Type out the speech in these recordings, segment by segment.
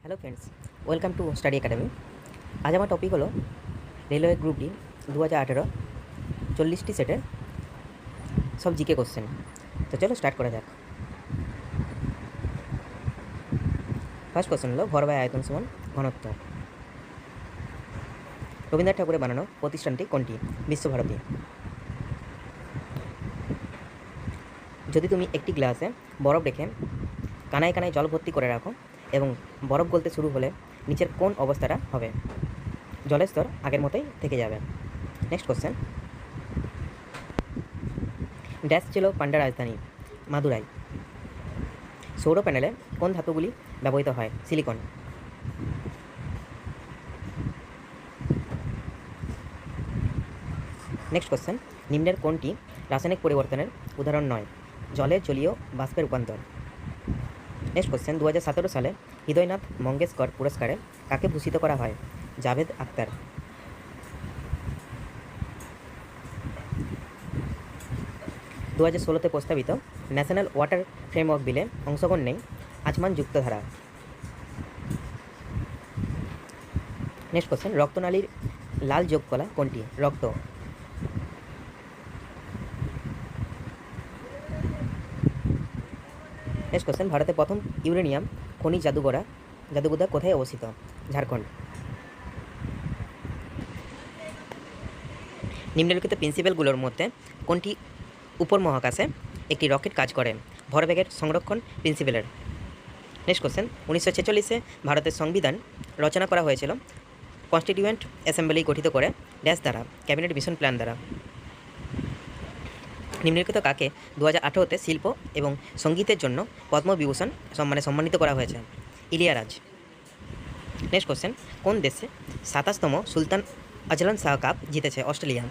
Hello friends, welcome to study academy. আজ আমার topic হলো রেলওয়ে গ্রুপ ডি 2018 40টি সেটের সব জিকে কোশ্চেন। তো চলো স্টার্ট করা যাক। ফার্স্ট কোশ্চেন হলো ভর বাই আয়তন সমান ঘনত্ব। রবীন্দ্রনাথ ঠাকুরের বানানো প্রতিষ্ঠানটি কোনটি? বিশ্বভারতী। যদি তুমি একটি গ্লাসে বরফ রেখে কানায় কানায় জল ভর্তি করে রাখো এবং বরফ গলতে শুরু হলে নিচের কোন অবস্থাটা হবে? জলের স্তর আগের মতোই থেকে যাবে। নেক্সট কোশ্চেন, ড্যাশ ছিল পান্ডা রাজধানী? মাদুরাই। সৌর প্যানেলে কোন ধাতুগুলি ব্যবহৃত হয়? সিলিকন। নেক্সট কোশ্চেন, নিম্নের কোনটি রাসায়নিক পরিবর্তনের উদাহরণ নয়? জলে জলীয় বাষ্পের রূপান্তর। নেক্সট কোশ্চেন, 2017 সালে হৃদয়নাথ মঙ্গেশকর পুরস্কারে কাকে ভূষিত করা হয়? জাভেদ আখতার। 2016-তে প্রস্তাবিত ন্যাশনাল ওয়াটার ফ্রেমওয়ার্ক বিলে অংশগ্রহণ নেই আচমান যুক্তধারা। নেক্সট কোশ্চেন, রক্তনালীর লাল যোগকলা কোনটি? রক্ত। নেক্সট কোশ্চেন, ভারতের প্রথম ইউরেনিয়াম খনি জাদুঘর কোথায় অবস্থিত? ঝাড়খণ্ড। নিম্নলিখিত প্রিন্সিপালগুলোর মধ্যে কোনটি উপর মহাকাশে একটি রকেট কাজ করে? ভরবেগের সংরক্ষণ প্রিন্সিপালের। নেক্সট কোশ্চেন, 1946-এ ভারতের সংবিধান রচনা করা হয়েছিল কনস্টিটিউয়েন্ট অ্যাসেম্বলি গঠিত করে ড্যাশ দ্বারা? ক্যাবিনেট মিশন প্ল্যান দ্বারা। নিম্নলিখিত কাকে 2018-তে শিল্প এবং সঙ্গীতের জন্য পদ্মবিভূষণ সম্মানে সম্মানিত করা হয়েছে? ইলিয়ারাজ। নেক্সট কোশ্চেন, কোন দেশে 27তম সুলতান আজলান শাহ কাপ জিতেছে? অস্ট্রেলিয়া।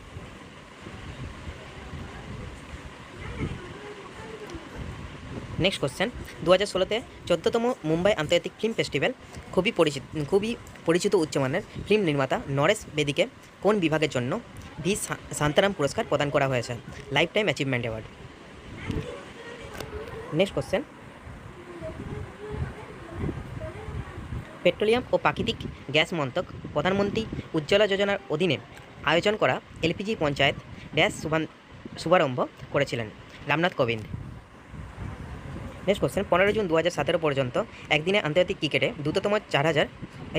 নেক্সট কোশ্চেন, 2016-তে 14তম মুম্বাই আন্তর্জাতিক ফিল্ম ফেস্টিভ্যাল খুবই পরিচিত উচ্চমানের ফিল্ম নির্মাতা নরেশ বেদিকে কোন বিভাগের জন্য ভি শান্তারাম পুরস্কার প্রদান করা হয়েছে? Lifetime achievement award. Next question, petroleum ও প্রাকৃতিক গ্যাস মন্ত্রক প্রধানমন্ত্রী উজ্জ্বলা যোজনার অধীনে আয়োজন করা এলপিজি পঞ্চায়েত ড্যাশ শুভারম্ভ করেছিলেন? Ramnath Kovind. Next question, 15 June 2017 পর্যন্ত একদিনে আন্তর্জাতিক ক্রিকেটে দ্রুততম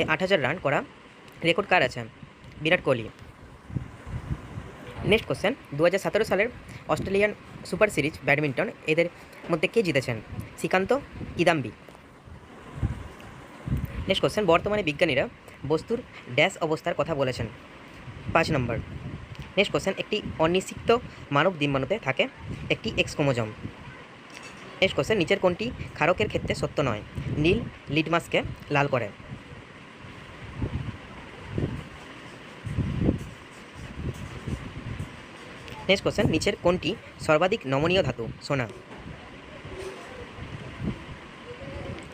8,000 রান করা রেকর্ড কার আছে? বিরাট কোহলি। নেক্সট কোশ্চেন, 2017 সালের অস্ট্রেলিয়ান সুপার সিরিজ ব্যাডমিন্টন এদের মধ্যে কে জিতেছেন? শ্রীকান্ত কিদাম্বি। নেক্সট কোশ্চেন, বর্তমানে বিজ্ঞানীরা বস্তুর ড্যাশ অবস্থার কথা বলেছেন? 5 নম্বর। নেক্সট কোশ্চেন, একটি অনিষিক্ত মানব ডিম্বাণুতে থাকে একটি এক্স ক্রোমোজোম। নেক্সট কোশ্চেন, নিচের কোনটি ক্ষারকের ক্ষেত্রে সত্য নয়? নীল লিটমাসকে লাল করে। নেক্সট কোশ্চেন, নিচের কোনটি সর্বাধিক নমনীয় ধাতু? সোনা।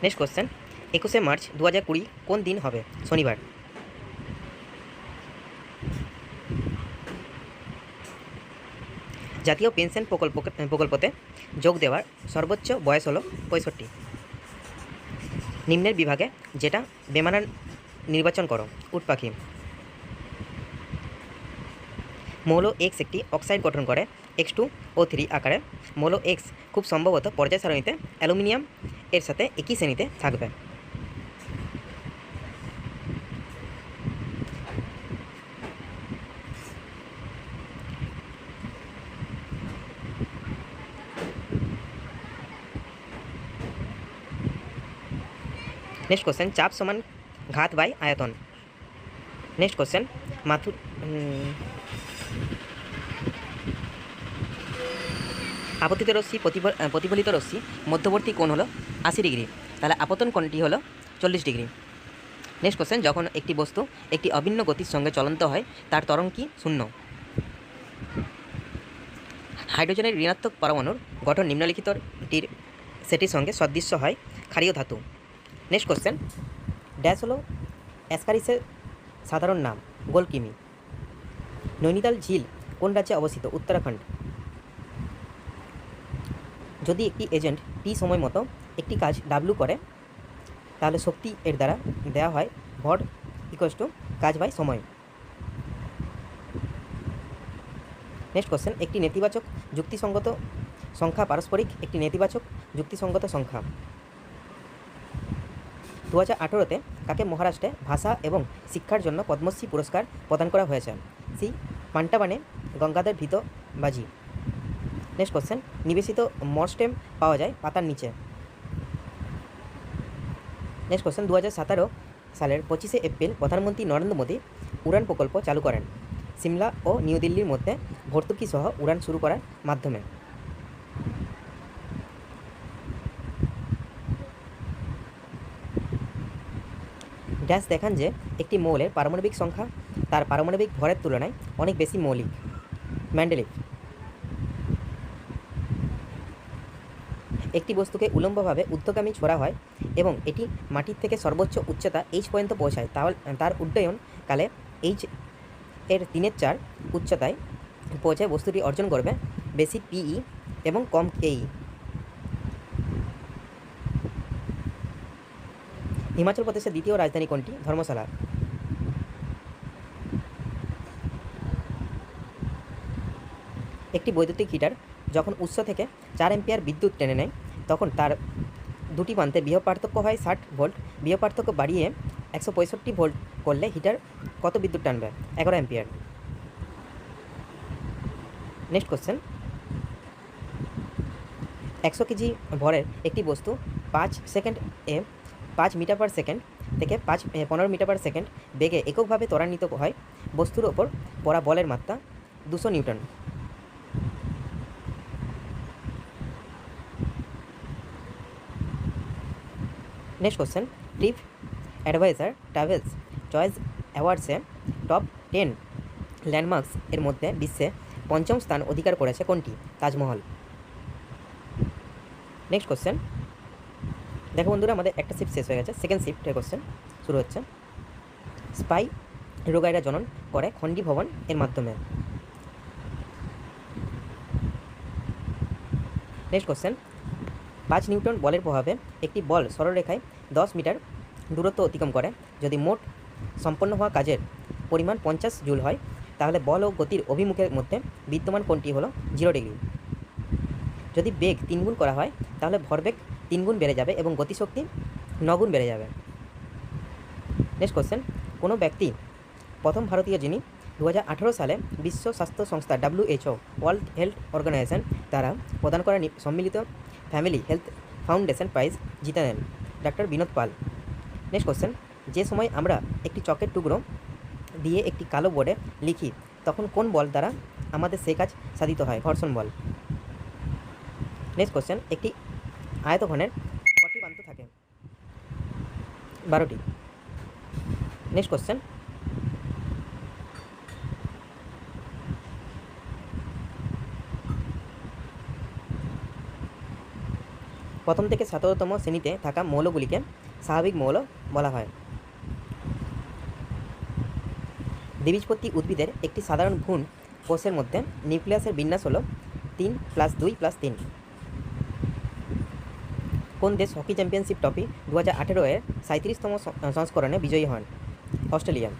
নেক্সট কোশ্চেন, 21শে মার্চ 2020 কোন দিন হবে? শনিবার। জাতীয় পেনশন প্রকল্পতে যোগ দেওয়ার সর্বোচ্চ বয়স হলো 65। নিম্নের বিভাগে যেটা বেমানান নির্বাচন করো? উট পাখি। মৌল এক্স একটি অক্সাইড গঠন করে X2O3 আকারে। মৌল এক্স খুব সম্ভবত পর্যায় সারণীতে অ্যালুমিনিয়াম এর সাথে একই শ্রেণীতে থাকবে। নেক্সট কোশ্চেন, চাপ সমান ঘাত বাই আয়তন। নেক্সট কোশ্চেন, আপতিত রশ্মি প্রতিফলিত রশ্মি মধ্যবর্তী কোণ হলো 80 ডিগ্রি, তাহলে আপতন কোণটি হলো 40 ডিগ্রি। নেক্সট কোশ্চেন, যখন একটি বস্তু একটি অভিন্ন গতির সঙ্গে চলন্ত হয় তার ত্বরণ কি? শূন্য। হাইড্রোজেনের ঋণাত্মক পরমাণুর গঠন নিম্নলিখিতটির সেটির সঙ্গে সদৃশ্য হয় ক্ষারীয় ধাতু। নেক্সট কোশ্চেন, ড্যাশ হলো অ্যাসকারিসের সাধারণ নাম? গোলকিমি। নৈনিতাল ঝিল কোন রাজ্যে অবস্থিত? উত্তরাখণ্ড। যদি একটি এজেন্ট টি সময় মতো একটি কাজ ডাব্লু করে তাহলে শক্তি এর দ্বারা দেওয়া হয় ভর ইকুয়ালস টু কাজ বাই সময়। নেক্সট কোশ্চেন, একটি নেতিবাচক যুক্তিসঙ্গত সংখ্যা পারস্পরিক একটি নেতিবাচক যুক্তিসঙ্গত সংখ্যা। 2018-তে কাকে মহারাষ্ট্রে ভাষা এবং শিক্ষার জন্য পদ্মশ্রী পুরস্কার প্রদান করা হয়েছে? সি পান্টাবানে গঙ্গাধর ভীত বাজি। নেক্সট কোশ্চেন, নিবেশিত মরস্টেম পাওয়া যায় পাতার নিচে। নেক্সট কোশ্চেন, 2017 সালের 25শে এপ্রিল প্রধানমন্ত্রী নরেন্দ্র মোদী উড়ান প্রকল্প চালু করেন সিমলা ও নিউ দিল্লির মধ্যে ভর্তুকি সহ উড়ান শুরু করার মাধ্যমে। ড্যাশ দেখান যে একটি মৌলের পারমাণবিক সংখ্যা তার পারমাণবিক ভরের তুলনায় অনেক বেশি মৌলিক। ম্যান্ডেলিভ। একটি বস্তুকে উলম্বভাবে ঊর্ধ্বগামী ছোড়া হয় এবং এটি মাটির থেকে সর্বোচ্চ উচ্চতা এইচ পর্যন্ত পৌঁছায়, তাহলে তার উড্ডয়নকালে এইচ এর 3/4 উচ্চতায় পৌঁছায় বস্তুটি অর্জন করবে বেশি পিই এবং কম কেই। হিমাচল প্রদেশের দ্বিতীয় রাজধানী কোনটি? ধর্মশালা। একটি বৈদ্যুতিক হিটার যখন উৎস থেকে 4 অ্যাম্পিয়ার বিদ্যুৎ টেনে নেয় তখন তার দুটি প্রান্তে বিভব পার্থক্য হয় 60 ভোল্ট। বিভব পার্থক্য বাড়িয়ে 165 ভোল্ট করলে হিটার কত বিদ্যুৎ টানবে? 11 অ্যাম্পিয়ার। নেক্সট কোশ্চেন, 100 কেজি ভরের একটি বস্তু 5 মিটার পার সেকেন্ড থেকে 15 মিটার পার সেকেন্ড বেগে এককভাবে ত্বরান্বিত হয়। বস্তুর ওপর পড়া বলের মাত্রা 200 newton. Next question, TripAdvisor travels choice অ্যাওয়ার্ডসে টপ 10 ল্যান্ডমার্কস এর মধ্যে বিশ্বে 5ম স্থান অধিকার করেছে কোনটি? তাজমহল। নেক্সট কোশ্চেন, দেখো বন্ধুরা আমাদের একটা শিফট শেষ হয়ে গেছে, সেকেন্ড শিফটের কোশ্চেন শুরু হচ্ছে। স্পাই রোগাইরা জনন করে খণ্ডী ভবন এর মাধ্যমে। নেক্সট কোশ্চেন, 5 নিউটন বলের প্রভাবে একটি বল সরলরেখায় 10 মিটার দূরত্ব অতিক্রম করে। যদি মোট সম্পন্ন হওয়া কাজের পরিমাণ 50 জুল হয় তাহলে বল ও গতির অভিমুখের মধ্যে বিদ্যমান কোণটি হলো 0 ডিগ্রি। যদি বেগ 3 গুণ করা হয় তাহলে ভরবেগ 3 গুণ বেড়ে যাবে এবং গতিশক্তি 9 গুণ বেড়ে যাবে। নেক্সট কোশ্চেন, কোনো ব্যক্তি প্রথম ভারতীয় যিনি 2018 সালে বিশ্ব স্বাস্থ্য সংস্থা WHO ওয়ার্ল্ড হেলথ অর্গানাইজেশন দ্বারা প্রদান করা সম্মিলিত ফ্যামিলি হেলথ ফাউন্ডেশন প্রাইজ জিতে নেন? ডাক্তার বিনোদ পাল। নেক্সট কোশ্চেন, যে সময় আমরা একটি চকের টুকরো দিয়ে একটি কালো বোর্ডে লিখি তখন কোন বল দ্বারা আমাদের সেই কাজ সাধিত হয়? ঘর্ষণ বল। নেক্সট কোশ্চেন, একটি আয়তঘনের কটি প্রান্ত থাকে? 12টি। নেক্সট কোশ্চেন, প্রথম থেকে 17তম শ্রেণীতে থাকা মৌলগুলিকে স্বাভাবিক মৌল বলা হয়। দ্বিবীজপত্রী উদ্ভিদের একটি সাধারণ ভ্রূণ কোষের মধ্যে নিউক্লিয়াসের বিন্যাস হল 3+2+3। কোন দেশ হকি চ্যাম্পিয়নশিপ ট্রফি 2018 এর 37তম সংস্করণে বিজয়ী হন? অস্ট্রেলিয়া।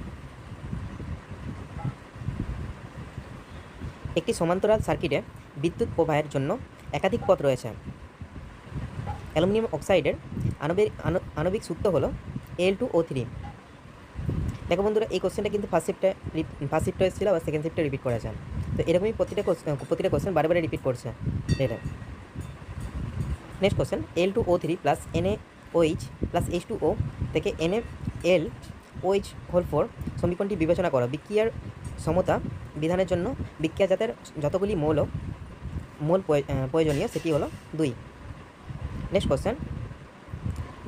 একটি সমান্তরাল সার্কিটে বিদ্যুৎ প্রবাহের জন্য একাধিক পথ রয়েছে। অ্যালুমিনিয়াম অক্সাইডের আণবিক সূত্র হলো Al2O3। দেখো বন্ধুরা এই কোশ্চেনটা কিন্তু ফার্স্ট শিফটে এসেছিল আবার সেকেন্ড শিফটে রিপিট করেছে, তো এরকমই প্রতিটা কোশ্চেন বারে বারে রিপিট করছে এটা। Next question, Al2O3 plus NaOH plus H2O থেকে NaLOH4 সমীকরণটি বিবেচনা করো। বিক্রিয়ার সমতা বিধানের জন্য বিক্রিয়াজাতের যতগুলি মৌল প্রয়োজনীয় সেটি হলো 2। নেক্সট কোশ্চেন,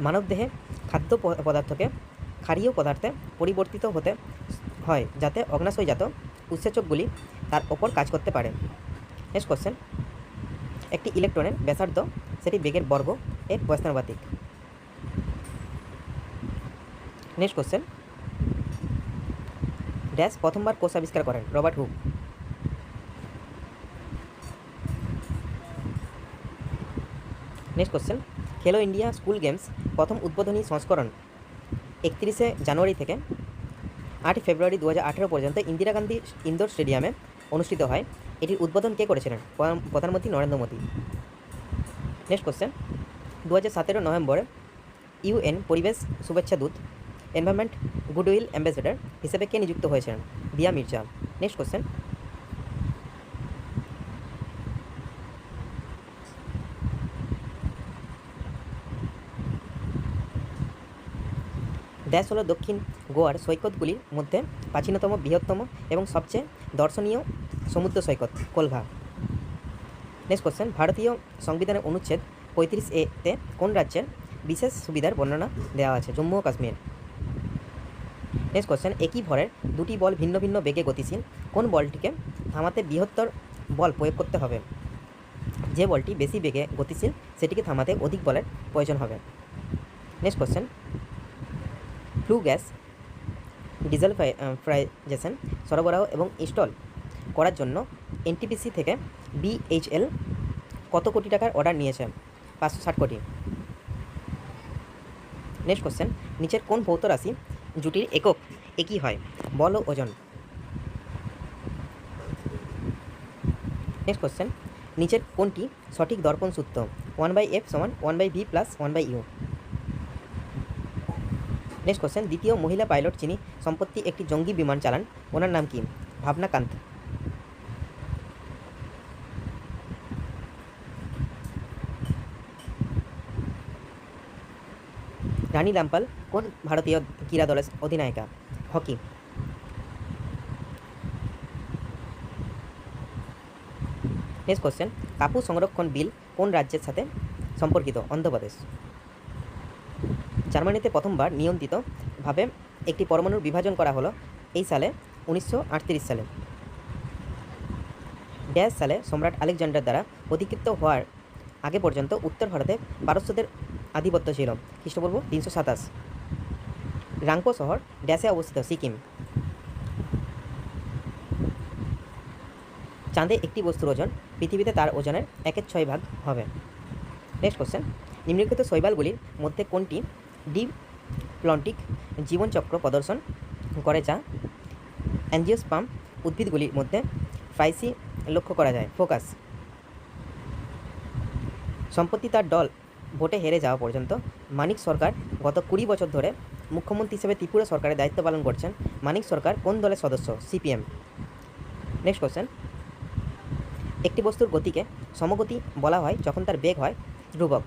মানবদেহে খাদ্য পদার্থকে ক্ষারীয় পদার্থে পরিবর্তিত হতে হয় যাতে অগ্নাশয়জাত উৎসেচকগুলি তার ওপর কাজ করতে পারে। নেক্সট কোশ্চেন, একটি ইলেকট্রনের ব্যাসার্ধ সেটি বেগের বর্গ এর ব্যস্তানুপাতিক। নেক্সট কোশ্চেন, ড্যাশ প্রথমবার কোষ আবিষ্কার করেন? Robert Hooke. নেক্সট কোশ্চেন, খেলো ইন্ডিয়া স্কুল গেমস প্রথম উদ্বোধনী সংস্করণ 31শে জানুয়ারি থেকে 8 ফেব্রুয়ারি 2018 পর্যন্ত ইন্দিরা গান্ধী ইনডোর স্টেডিয়ামে অনুষ্ঠিত হয়। এটির উদ্বোধন কে করেছিলেন? প্রধানমন্ত্রী নরেন্দ্র মোদী। নেক্সট কোশ্চেন, 2017 নভেম্বরে ইউএন পরিবেশ শুভেচ্ছা দূত এনভায়রনমেন্ট গুডউইল অ্যাম্বাসেডর হিসেবে কে নিযুক্ত হয়েছিলেন? দিয়া মির্জা। নেক্সট কোশ্চেন, ড্যাশ হলো দক্ষিণ গোয়ার সৈকতগুলির মধ্যে প্রাচীনতম, বৃহত্তম এবং সবচেয়ে দর্শনীয় সমুদ্র সৈকত? কোলঘা। নেক্সট কোশ্চেন, ভারতীয় সংবিধানের অনুচ্ছেদ 35A-তে কোন রাজ্যের বিশেষ সুবিধার বর্ণনা দেওয়া আছে? জম্মু ও কাশ্মীর। নেক্সট কোশ্চেন, একই ভরের দুটি বল ভিন্ন ভিন্ন বেগে গতিশীল, কোন বলটিকে থামাতে বৃহত্তর বল প্রয়োগ করতে হবে? যে বলটি বেশি বেগে গতিশীল সেটিকে থামাতে অধিক বলের প্রয়োজন হবে। নেক্সট কোশ্চেন, ফ্লু গ্যাস ডিজেলফ্রাইজেশন সরবরাহ এবং ইনস্টল করার জন্য এনটিপিসি থেকে বিএইচএল কত কোটি টাকার অর্ডার নিয়েছে? 560 কোটি। নেক্সট কোশ্চেন, নিচের কোন ভৌত রাশি জুটির একক একই হয়? বল ও ওজন। নেক্সট কোশ্চেন, নিচের কোনটি সঠিক দর্পণ সূত্র? 1/f = 1/v + 1/u। Next question, দ্বিতীয় মহিলা পাইলট যিনি সম্প্রতি একটি জঙ্গি বিমান চালান, ওনার নাম কি? ভাবনা কান্ত। রানী রামপাল কোন ভারতীয় ক্রীড়া দলের অধিনায়িকা? হকি। নেক্সট কোশ্চেন, কাপু সংরক্ষণ বিল কোন রাজ্যের সাথে সম্পর্কিত? অন্ধ্রপ্রদেশ। জার্মানিতে প্রথমবার নিয়ন্ত্রিতভাবে একটি পরমাণুর বিভাজন করা হলো এই সালে 1938 সালে। ড্যাশ সালে সম্রাট আলেকজান্ডার দ্বারা অধিকৃত হওয়ার আগে পর্যন্ত উত্তর ভারতে পারস্যদের আধিপত্য ছিল? খ্রিস্টপূর্ব 327। রাংপো শহর ড্যাশে অবস্থিত? সিকিম। চাঁদে একটি বস্তুর ওজন পৃথিবীতে তার ওজনের 1/6 হবে। নেক্সট কোশ্চেন, নিম্নলিখিত শৈবালগুলির মধ্যে কোনটি ডিপ্লন্টিক জীবনচক্র প্রদর্শন করে যা অ্যাঞ্জিওস্পার্ম উদ্ভিদগুলির মধ্যে প্রায়শই লক্ষ্য করা যায়? ফোকাস। সম্প্রতি তার দল ভোটে হেরে যাওয়া পর্যন্ত মানিক সরকার গত 20 বছর ধরে মুখ্যমন্ত্রী হিসেবে ত্রিপুরা সরকারের দায়িত্ব পালন করছেন। মানিক সরকার কোন দলের সদস্য? সিপিএম। নেক্সট কোশ্চেন, একটি বস্তুর গতিকে সমগতি বলা হয় যখন তার বেগ হয় ধ্রুবক।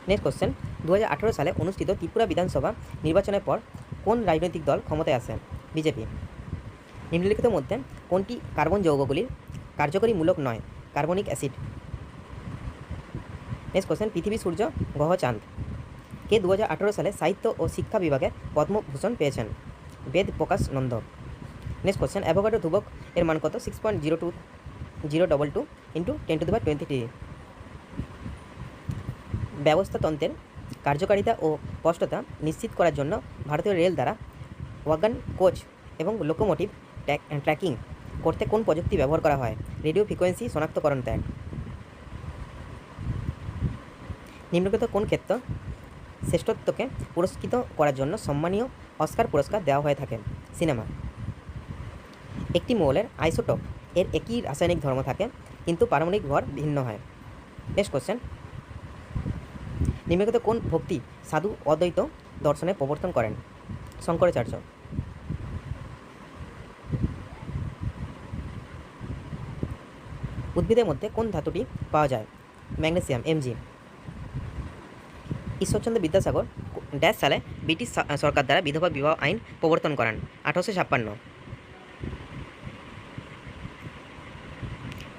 নেক্সট কোশ্চেন, 2018 সালে অনুষ্ঠিত ত্রিপুরা বিধানসভা নির্বাচনের পর কোন রাজনৈতিক দল ক্ষমতায় আসে? বিজেপি। নিম্নলিখিত মধ্যে কোনটি কার্বন যৌগগুলির কার্যকরী মূলক নয়? Carbonic acid. নেক্সট কোশ্চেন, পৃথিবী, সূর্য, গ্রহ, চাঁদ কে 2018 সালে সাহিত্য ও শিক্ষা বিভাগে পদ্মভূষণ পেয়েছেন? বেদ প্রকাশ নন্দ। নেক্সট কোশ্চেন, অ্যাভোগাড্রো ধ্রুবক এর মান কত? 6.022 × 10⁻23। ব্যবস্থাতন্ত্রের কার্যকারিতা ও স্পষ্টতা নিশ্চিত করার জন্য ভারতীয় রেল দ্বারা ওয়াগন, কোচ এবং লোকোমোটিভ ট্র্যাকিং করতে কোন প্রযুক্তি ব্যবহার করা হয়? রেডিও ফ্রিকোয়েন্সি শনাক্তকরণ ট্যাগ। নিম্নলিখিত কোন ক্ষেত্র শ্রেষ্ঠত্বকে পুরস্কৃত করার জন্য সম্মানীয় অস্কার পুরস্কার দেওয়া হয়ে থাকে? সিনেমা। একটি মৌলের আইসোটোপ এর একই রাসায়নিক ধর্ম থাকে কিন্তু পারমাণবিক ভর ভিন্ন হয়। নেক্সট কোশ্চেন, নিম্নলিখিত কোন ভক্তি সাধু অদ্বৈত দর্শনের প্রবর্তন করেন? শঙ্করাচার্য। উদ্ভিদের মধ্যে কোন ধাতুটি পাওয়া যায়? Magnesium, Mg। Ishwarchandra Vidyasagar dash সালে ব্রিটিশ সরকার দ্বারা বিধবা বিবাহ আইন প্রবর্তন করান? 1856।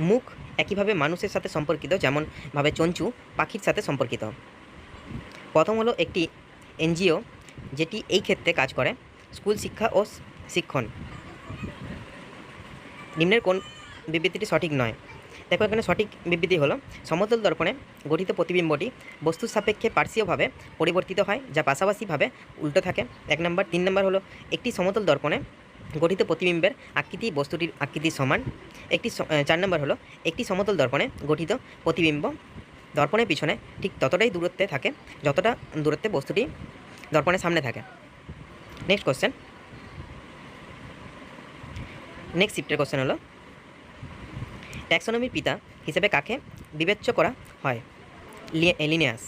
মুখ একইভাবে মানুষের সাথে সম্পর্কিত যেমনভাবে চঞ্চু পাখির সাথে সম্পর্কিত। প্রথম হলো একটি এনজিও যেটি এই ক্ষেত্রে কাজ করে? স্কুল শিক্ষা ও শিক্ষণ। নিম্নের কোন বিবৃতিটি সঠিক নয়? দেখো এখানে সঠিক বিবৃতি হলো সমতল দর্পণে গঠিত প্রতিবিম্বটি বস্তুর সাপেক্ষে পার্শ্বীয়ভাবে পরিবর্তিত হয় যা পাশাপাশিভাবে উল্টো থাকে। 1 নম্বর। 3 নম্বর হলো একটি সমতল দর্পণে গঠিত প্রতিবিম্বের আকৃতি বস্তুটির আকৃতির সমান। 4 নম্বর হলো একটি সমতল দর্পণে গঠিত প্রতিবিম্ব দর্পণের পিছনে ঠিক ততটাই দূরত্বে থাকে যতটা দূরত্বে বস্তুটি দর্পণের সামনে থাকে। নেক্সট কোশ্চেন, নেক্সট শিফটের কোশ্চেন হলো ট্যাক্সোনমির পিতা হিসেবে কাকে বিবেচ্য করা হয়? লিনিয়াস।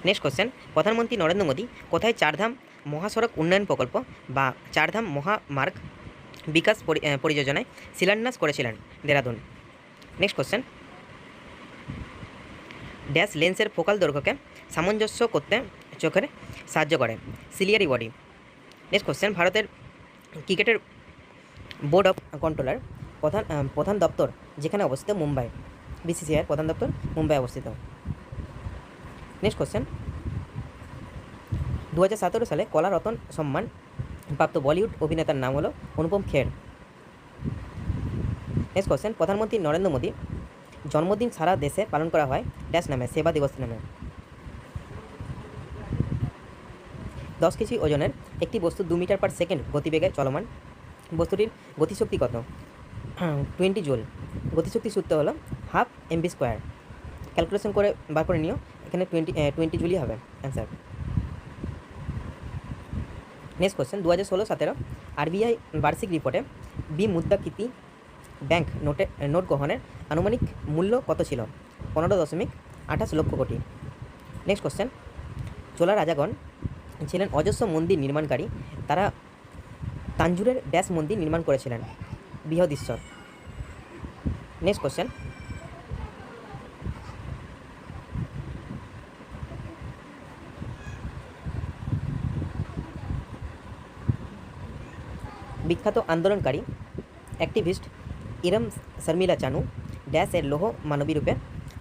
নেক্সট কোশ্চেন, প্রধানমন্ত্রী নরেন্দ্র মোদী কোথায় চারধাম মহাসড়ক উন্নয়ন প্রকল্প বা চারধাম মহামার্গ বিকাশ পরিযোজনায় শিলান্যাস করেছিলেন? দেরাদুন। নেক্সট কোশ্চেন, ড্যাশ লেন্সের ফোকাল দৈর্ঘ্যকে সামঞ্জস্য করতে চোখের সাহায্য করে? Ciliary body. নেক্সট কোশ্চেন, ভারতের ক্রিকেটের বোর্ড অফ কন্ট্রোলার প্রধান দপ্তর যেখানে অবস্থিত? মুম্বাই। বিসিসিআইয়ের প্রধান দপ্তর মুম্বাই অবস্থিত। নেক্সট কোশ্চেন, 2017 সালে কলা রতন সম্মান প্রাপ্ত বলিউড অভিনেতার নাম হলো অনুপম খের। নেক্সট কোশ্চেন, প্রধানমন্ত্রী নরেন্দ্র মোদী জন্মদিন সারা দেশে পালন করা হয় ড্যাশ নামে? সেবা দিবস নামে। 10 কেজি ওজনের একটি বস্তু 2 মিটার পার সেকেন্ড গতিবেগে চলমান, বস্তুটির গতিশক্তি কত? 20 জুল। গতিশক্তি সূত্র হলো হাফ mv স্কোয়ার। ক্যালকুলেশন করে বার করে নিও, এখানে 20 জুলই হবে অ্যান্সার। নেক্সট কোশ্চেন, 2016-17 আরবিআই বার্ষিক রিপোর্টে মুদ্রাকৃতি ব্যাংক নোট গ্রহণের আনুমানিক মূল্য কত ছিল? 15.28 লক্ষ কোটি। নেক্সট কোশ্চেন, চোলা রাজাগণ ছিলেন অজস্র মন্দির নির্মাণকারী, তারা তাঞ্জুরের ড্যাশ মন্দির নির্মাণ করেছিলেন? বৃহদীশ্বর। নেক্সট কোশ্চেন, বিখ্যাত আন্দোলনকারী অ্যাক্টিভিস্ট ইরম শর্মিলা চানু ড্যাশ এর লৌহ মানবী রূপে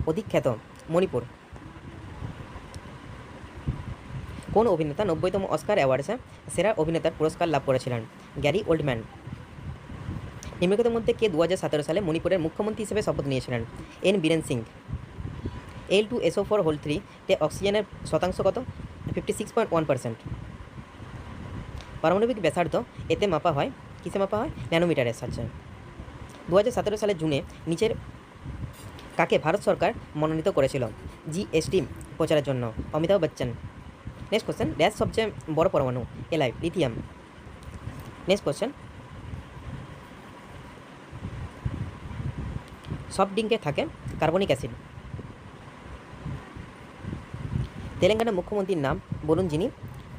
অধিখ্যাত? মণিপুর। কোন অভিনেতা 90তম অস্কার অ্যাওয়ার্ডসে সেরা অভিনেতার পুরস্কার লাভ করেছিলেন? Gary Oldman. নিম্নলিখিতের মধ্যে কে 2017 সালে মণিপুরের মুখ্যমন্ত্রী হিসেবে শপথ নিয়েছিলেন? এন বীরেন সিং। Al2SO4 3 তে অক্সিজেনের শতাংশ কত? 56.1%। পারমাণবিক ব্যাসার্ধ এতে মাপা হয়, কিসে মাপা হয়? ন্যানোমিটারের সাহায্যে। 2017 সালের জুনে নিচের কাকে ভারত সরকার মনোনীত করেছিল জিএসটি প্রচারের জন্য? Amitabh Bachchan. Next question, dash সবচেয়ে বড় পরমাণু? এলাই, লিথিয়াম। নেক্সট কোশ্চেন, সফট ড্রিঙ্কে থাকে কার্বনিক অ্যাসিড। তেলেঙ্গানার মুখ্যমন্ত্রীর নাম বলুন যিনি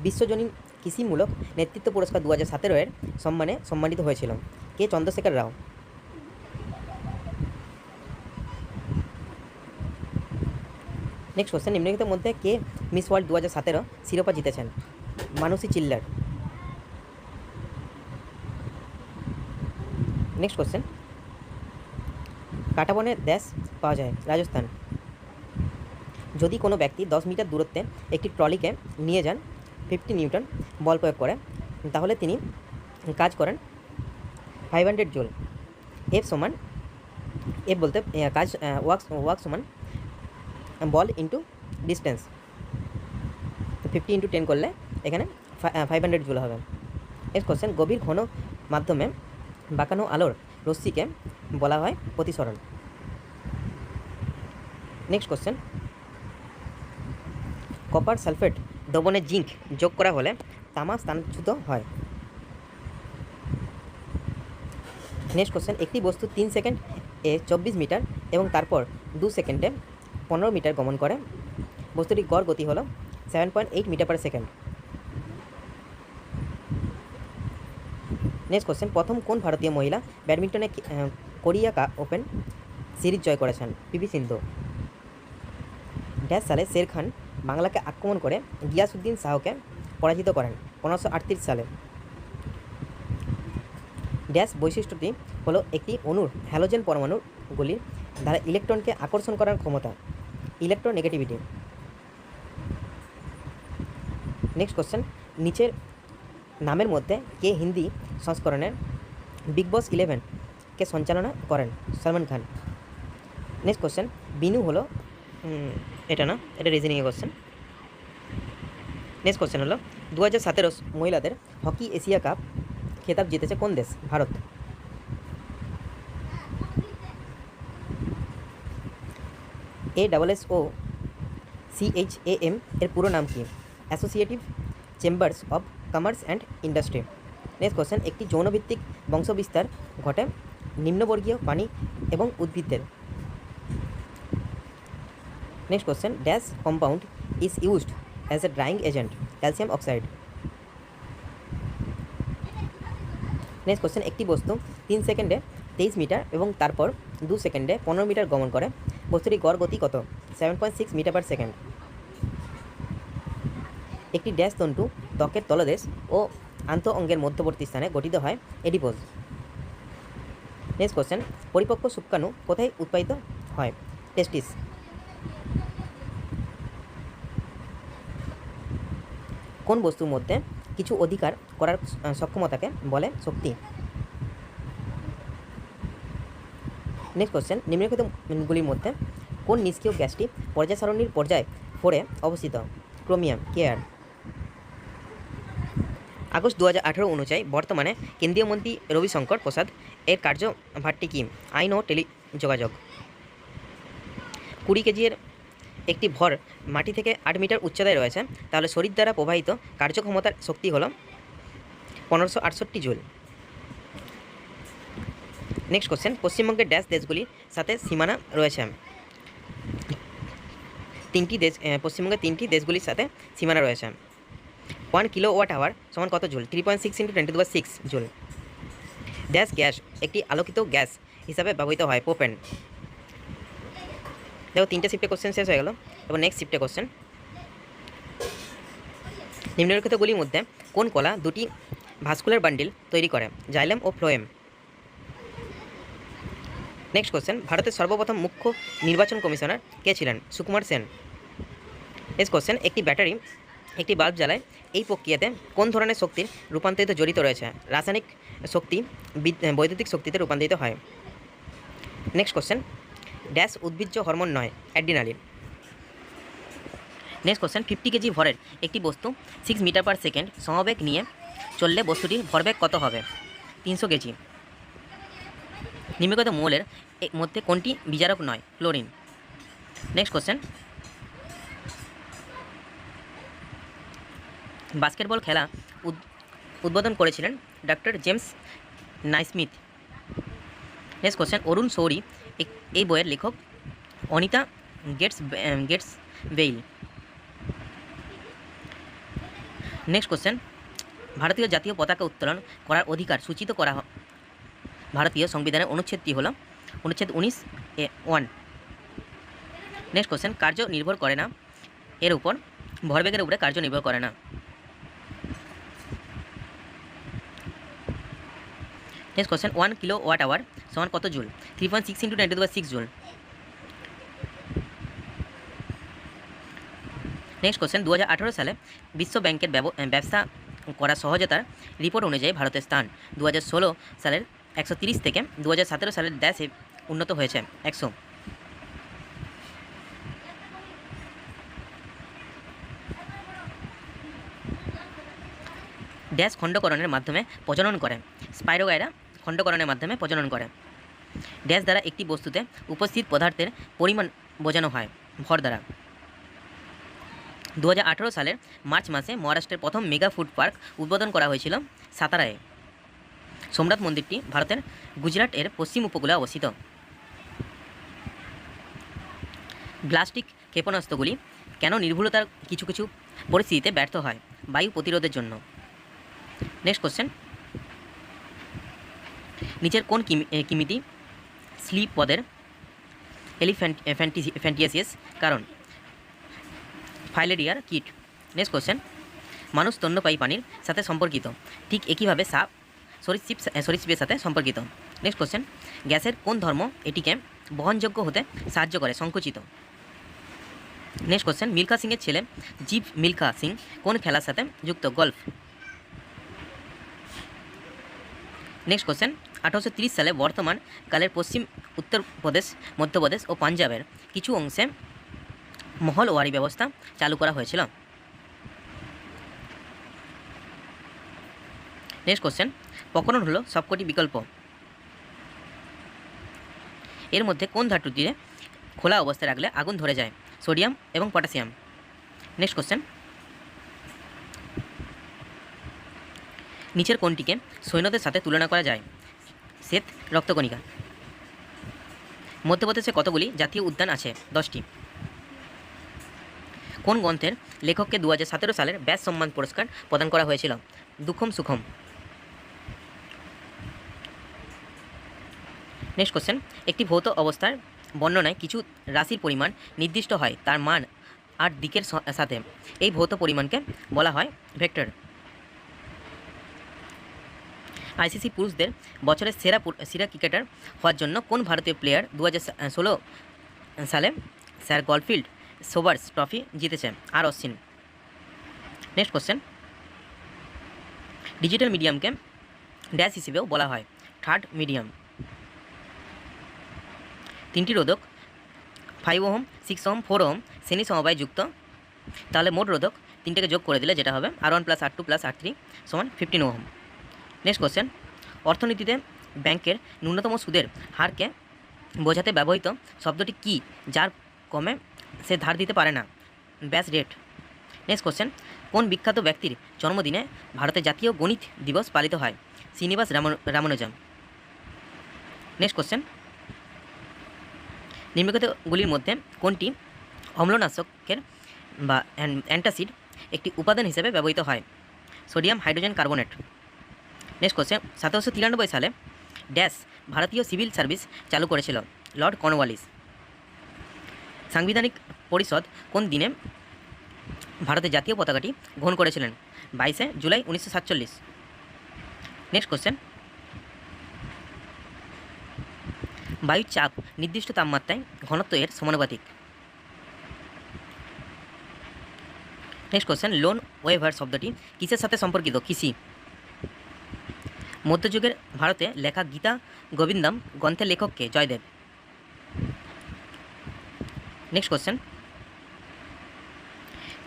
বিশ্বজনীন কৃষিমূলক নেতৃত্ব পুরস্কার 2017 এর সম্মানে সম্মানিত হয়েছিল? কে চন্দ্রশেখর রাও। নেক্সট কোশ্চেন, নিম্নলিখিতের মধ্যে কে মিস ওয়ার্ল্ড 2017 শিরোপা জিতেছেন? মানসী চিল্লার। নেক্সট কোশ্চেন, কাঁটাবনের ড্যাশ পাওয়া যায়? রাজস্থান। যদি কোনো ব্যক্তি 10 মিটার দূরত্বে একটি ট্রলিকে নিয়ে যান 50 নিউটন বল প্রয়োগ করে, তাহলে তিনি কাজ করেন 500 জুল। এফ সমান, এফ বলতে কাজ ওয়ার্ক সমান বল ইন্টু ডিস্টেন্স, তো 50 × 10 করলে এখানে 500 জুল হবে। নেক্সট কোশ্চেন, গভীর ঘন মাধ্যমে বাঁকানো আলোর রশ্মিকে বলা হয় প্রতিসরণ। নেক্সট কোশ্চেন, কপার সালফেট দ্রবণে জিঙ্ক যোগ করা হলে তামা স্থানচ্যুত হয়? নেক্সট কোশ্চেন, একটি বস্তু 3 সেকেন্ড এ 24 মিটার এবং তারপর 2 সেকেন্ডে 15 মিটার গমন করে, বস্তুটির গড় গতি হলো 7.8 metre per second. Next question, প্রথম কোন ভারতীয় মহিলা ব্যাডমিন্টনে কোরিয়া ওপেন সিরিজ জয় করেছেন? পিভি সিন্ধু। ড্যাশ সালে শের খান বাংলাকে আক্রমণ করে গিয়াসউদ্দিন শাহকে পরাজিত করেন? 1538 সালে। ড্যাশ বৈশিষ্ট্যটি হলো একটি অণুর হ্যালোজেন পরমাণুগুলির দ্বারা ইলেকট্রনকে আকর্ষণ করার ক্ষমতা? ইলেকট্রোনেগেটিভিটি। নেক্সট কোশ্চেন, নিচের নামের মধ্যে কে হিন্দি সংস্করণের বিগ বস 11 কে সঞ্চালনা করেন? সলমান খান। নেক্সট কোশ্চেন, বিনু হলো এটা না, এটা রিজনিংয়ের কোশ্চেন। নেক্সট কোশ্চেন হলো 2017 মহিলাদের হকি এশিয়া কাপ খেতাব জিতেছে কোন দেশ? ভারত। ASSOCHAM এর পুরো নাম কি? Associative chambers of commerce and industry. Next question একটি যৌনভিত্তিক বংশবিস্তার ঘটে নিম্নবর্গীয় প্রাণী এবং উদ্ভিদের। Next question dash compound is used as a drawing agent? Calcium oxide. Next question একটি বস্তু 3 সেকেন্ডে 23 মিটার এবং তারপর 2 সেকেন্ডে 15 মিটার গমন করে, বস্তুটির গড় গতি কত? 7.6 মিটার পার সেকেন্ড। একটি ড্যাশ তন্তু ত্বকের তলদেশ ও আন্ত অঙ্গের মধ্যবর্তী স্থানে গঠিত হয়, এডিপোজ। নেক্সট কোশ্চেন পরিপক্ক শুক্রাণু কোথায় উৎপাদিত হয়? টেস্টিস। কোন বস্তুর মধ্যে কিছু অধিকার করার সক্ষমতাকে বলে শক্তি? নেক্সট কোশ্চেন নিম্নলিখিতগুলির মধ্যে কোন নিষ্ক্রিয় গ্যাসটি পর্যায় সারণীর পর্যায় 4-এ অবস্থিত? ক্রোমিয়াম। কেয়ার। আগস্ট 2018 অনুযায়ী বর্তমানে কেন্দ্রীয় মন্ত্রী রবিশঙ্কর প্রসাদ এর কার্যভারটি কি? আইন ও টেলিযোগাযোগ। 20 কেজির একটি ভর মাটি থেকে 8 মিটার উচ্চতায় রয়েছে, তাহলে শরীর দ্বারা প্রবাহিত কার্যক্ষমতার শক্তি হল 1568 জুল। নেক্সট কোশ্চেন পশ্চিমবঙ্গের ড্যাশ দেশগুলির সাথে সীমানা রয়েছে? পশ্চিমবঙ্গের 3টি দেশগুলির সাথে সীমানা রয়েছে। 1 কিলোওয়াট আওয়ার সমান কত জুল? 3.6 × 10⁻⁶ জুল। ড্যাশ গ্যাস একটি আলোকিত গ্যাস হিসাবে ব্যবহৃত হয়? প্রোপেন। দেখো 3টে শিফটে কোশ্চেন শেষ হয়ে গেল। এবং নেক্সট শিফটে কোশ্চেন নিম্নলিখিতগুলির মধ্যে কোন কলা দুটি ভাস্কুলার বান্ডিল তৈরি করে? জাইলেম ও ফ্লোয়েম। নেক্সট কোশ্চেন ভারতের সর্বপ্রথম মুখ্য নির্বাচন কমিশনার কে ছিলেন? সুকুমার সেন। নেক্সট কোশ্চেন একটি ব্যাটারি একটি বাল্ব জ্বালায়, এই প্রক্রিয়াতে কোন ধরনের শক্তির রূপান্তরিত জড়িত রয়েছে? রাসায়নিক শক্তি বৈদ্যুতিক শক্তিতে রূপান্তরিত হয়। নেক্সট কোশ্চেন ড্যাশ উদ্ভিজ্জ হরমোন নয়? অ্যাড্রিনালিন। নেক্সট কোশ্চেন 50 কেজি ভরের একটি বস্তু 6 মিটার পার সেকেন্ড সমবেগ নিয়ে চললে বস্তুটির ভরবেগ কত হবে? 300 কেজি। নিম্নলিখিত মৌলের মধ্যে কোনটি বিজারক নয়? ক্লোরিন। নেক্সট কোশ্চেন বাস্কেটবল খেলা উদ্বোধন করেছিলেন doctor James Naismith. Next question Arun Shourie এই বইয়ের লেখক? অনিতা গেটসভেইল। নেক্সট কোশ্চেন ভারতীয় জাতীয় পতাকা উত্তোলন করার অধিকার সূচিত করা ভারতীয় সংবিধানের অনুচ্ছেদটি হল অনুচ্ছেদ 19(1). নেক্সট কোশ্চেন কার্য নির্ভর করে না এর উপর, ভরবেগের উপরে কার্য নির্ভর করে না। নেক্সট কোশ্চেন 1 কিলোওয়াট আওয়ার সমান কত জুল? 3.6 × 10⁻⁶ জুল। নেক্সট কোশ্চেন 2018 সালে বিশ্ব ব্যাংকের ব্যবসা করা সহজতার রিপোর্ট অনুযায়ী ভারতের স্থান 2016 সালের 130 থেকে 2017 সালের ড্যাশে উন্নত হয়েছে 100। ড্যাশ খণ্ডকরণের মাধ্যমে প্রজনন করে? স্পাইরোগাইরা খণ্ডকরণের মাধ্যমে প্রজনন করে। ড্যাশ দ্বারা একটি বস্তুতে উপস্থিত পদার্থের পরিমাণ বোঝানো হয়? ভর দ্বারা। 2018 সালের মার্চ মাসে মহারাষ্ট্রের প্রথম মেগা ফুড পার্ক উদ্বোধন করা হয়েছিল সাতারায়। সোমনাথ মন্দিরটি ভারতের গুজরাট এর পশ্চিম উপকূলে অবস্থিত। ব্লাস্টিক ক্ষেপণাস্ত্রগুলি কেন নির্ভুলতার কিছু কিছু পরিস্থিতিতে ব্যর্থ হয়? বায়ু প্রতিরোধের জন্য। নেক্সট কোশ্চেন নিচের কোন কিমিটি স্লিপ পদের এলিফ্যান্টিয়াসিস কারণ? ফাইলেরিয়ার কিট। নেক্সট কোশ্চেন মানুষ স্তন্যপায়ী প্রাণীর সাথে সম্পর্কিত, ঠিক একইভাবে সাপ সরীসৃপের সাথে সম্পর্কিত। নেক্সট কোশ্চেন গ্যাসের কোন ধর্ম এটিকে বহনযোগ্য হতে সাহায্য করে? সংকুচিত। নেক্সট কোশ্চেন মিল্খা সিংয়ের ছেলে জীব মিল্খা সিং কোন খেলার সাথে যুক্ত? গল্ফ। নেক্সট কোশ্চেন 1830 সালে বর্তমান কালের পশ্চিম উত্তরপ্রদেশ, মধ্যপ্রদেশ ও পাঞ্জাবের কিছু অংশে মহলওয়ারি ব্যবস্থা চালু করা হয়েছিল। নেক্সট কোশ্চেন, প্রকরণ হলো সবকটি বিকল্প। এর মধ্যে কোন ধাতুটিতে খোলা অবস্থায় রাখলে আগুন ধরে যায়? সোডিয়াম এবং পটাশিয়াম। নেক্সট কোশ্চেন, নিচের কোনটিকে সৈন্যদের সাথে তুলনা করা যায়? শ্বেত রক্তকণিকা। মধ্যপ্রদেশে কতগুলি জাতীয় উদ্যান আছে? 10টি। কোন গ্রন্থের লেখককে 2017 সালের ব্যাস সম্মান পুরস্কার প্রদান করা হয়েছিল? দুঃখম সুখম। নেক্সট কোশ্চেন, একটি ভৌত অবস্থার বর্ণনায় কিছু রাশির পরিমাণ নির্দিষ্ট হয় তার মান আর দিকের সাথে। এই ভৌত পরিমাণকে বলা হয় ভেক্টর। আইসিসি পুরুষদের বছরের সেরা ক্রিকেটার হওয়ার জন্য কোন ভারতীয় প্লেয়ার 2016 সালে স্যার গলফিল্ড সোবার্স ট্রফি জিতেছে? R Ashwin. Next question, digital মিডিয়ামকে ড্যাশ হিসেবেও বলা হয়? Third medium. তিনটি রোধক 5 ওহম, 6 ওহম, 4 ওহম শ্রেণী সমবায় যুক্ত, তাহলে মোট রোধক তিনটাকে যোগ করে দিলে যেটা হবে R1 + R2 + R3 সমান 15 ওহম। নেক্সট কোশ্চেন, অর্থনীতিতে ব্যাংকের ন্যূনতম সুদের হারকে বোঝাতে ব্যবহৃত শব্দটি কি যার কমে সে ধার দিতে পারে না? ব্যাস রেট। নেক্সট কোশ্চেন, কোন বিখ্যাত ব্যক্তির জন্মদিনে ভারতের জাতীয় গণিত দিবস পালিত হয়? শ্রীনিবাস রামানুজম। নেক্সট কোশ্চেন, নিম্নলিখিতগুলির মধ্যে কোনটি অম্লনাশকের বা অ্যান্টাসিড একটি উপাদান হিসেবে ব্যবহৃত হয়? Sodium hydrogen carbonate. Next question, 1793 সালে ড্যাশ ভারতীয় সিভিল সার্ভিস চালু করেছিল? Lord Cornwallis. সাংবিধানিক পরিষদ কোন দিনে ভারতের জাতীয় পতাকাটি গ্রহণ করেছিলেন? 22 জুলাই 1947। নেক্সট কোশ্চেন, বায়ুর চাপ নির্দিষ্ট তাপমাত্রায় ঘনত্ব এর সমানুপাতিক। নেক্সট কোশ্চেন, লোন ওয়েভার শব্দটি কিসের সাথে সম্পর্কিত? কৃষি। মধ্যযুগের ভারতে লেখা গীতা গোবিন্দম গ্রন্থের লেখককে? জয়দেব। নেক্সট কোশ্চেন,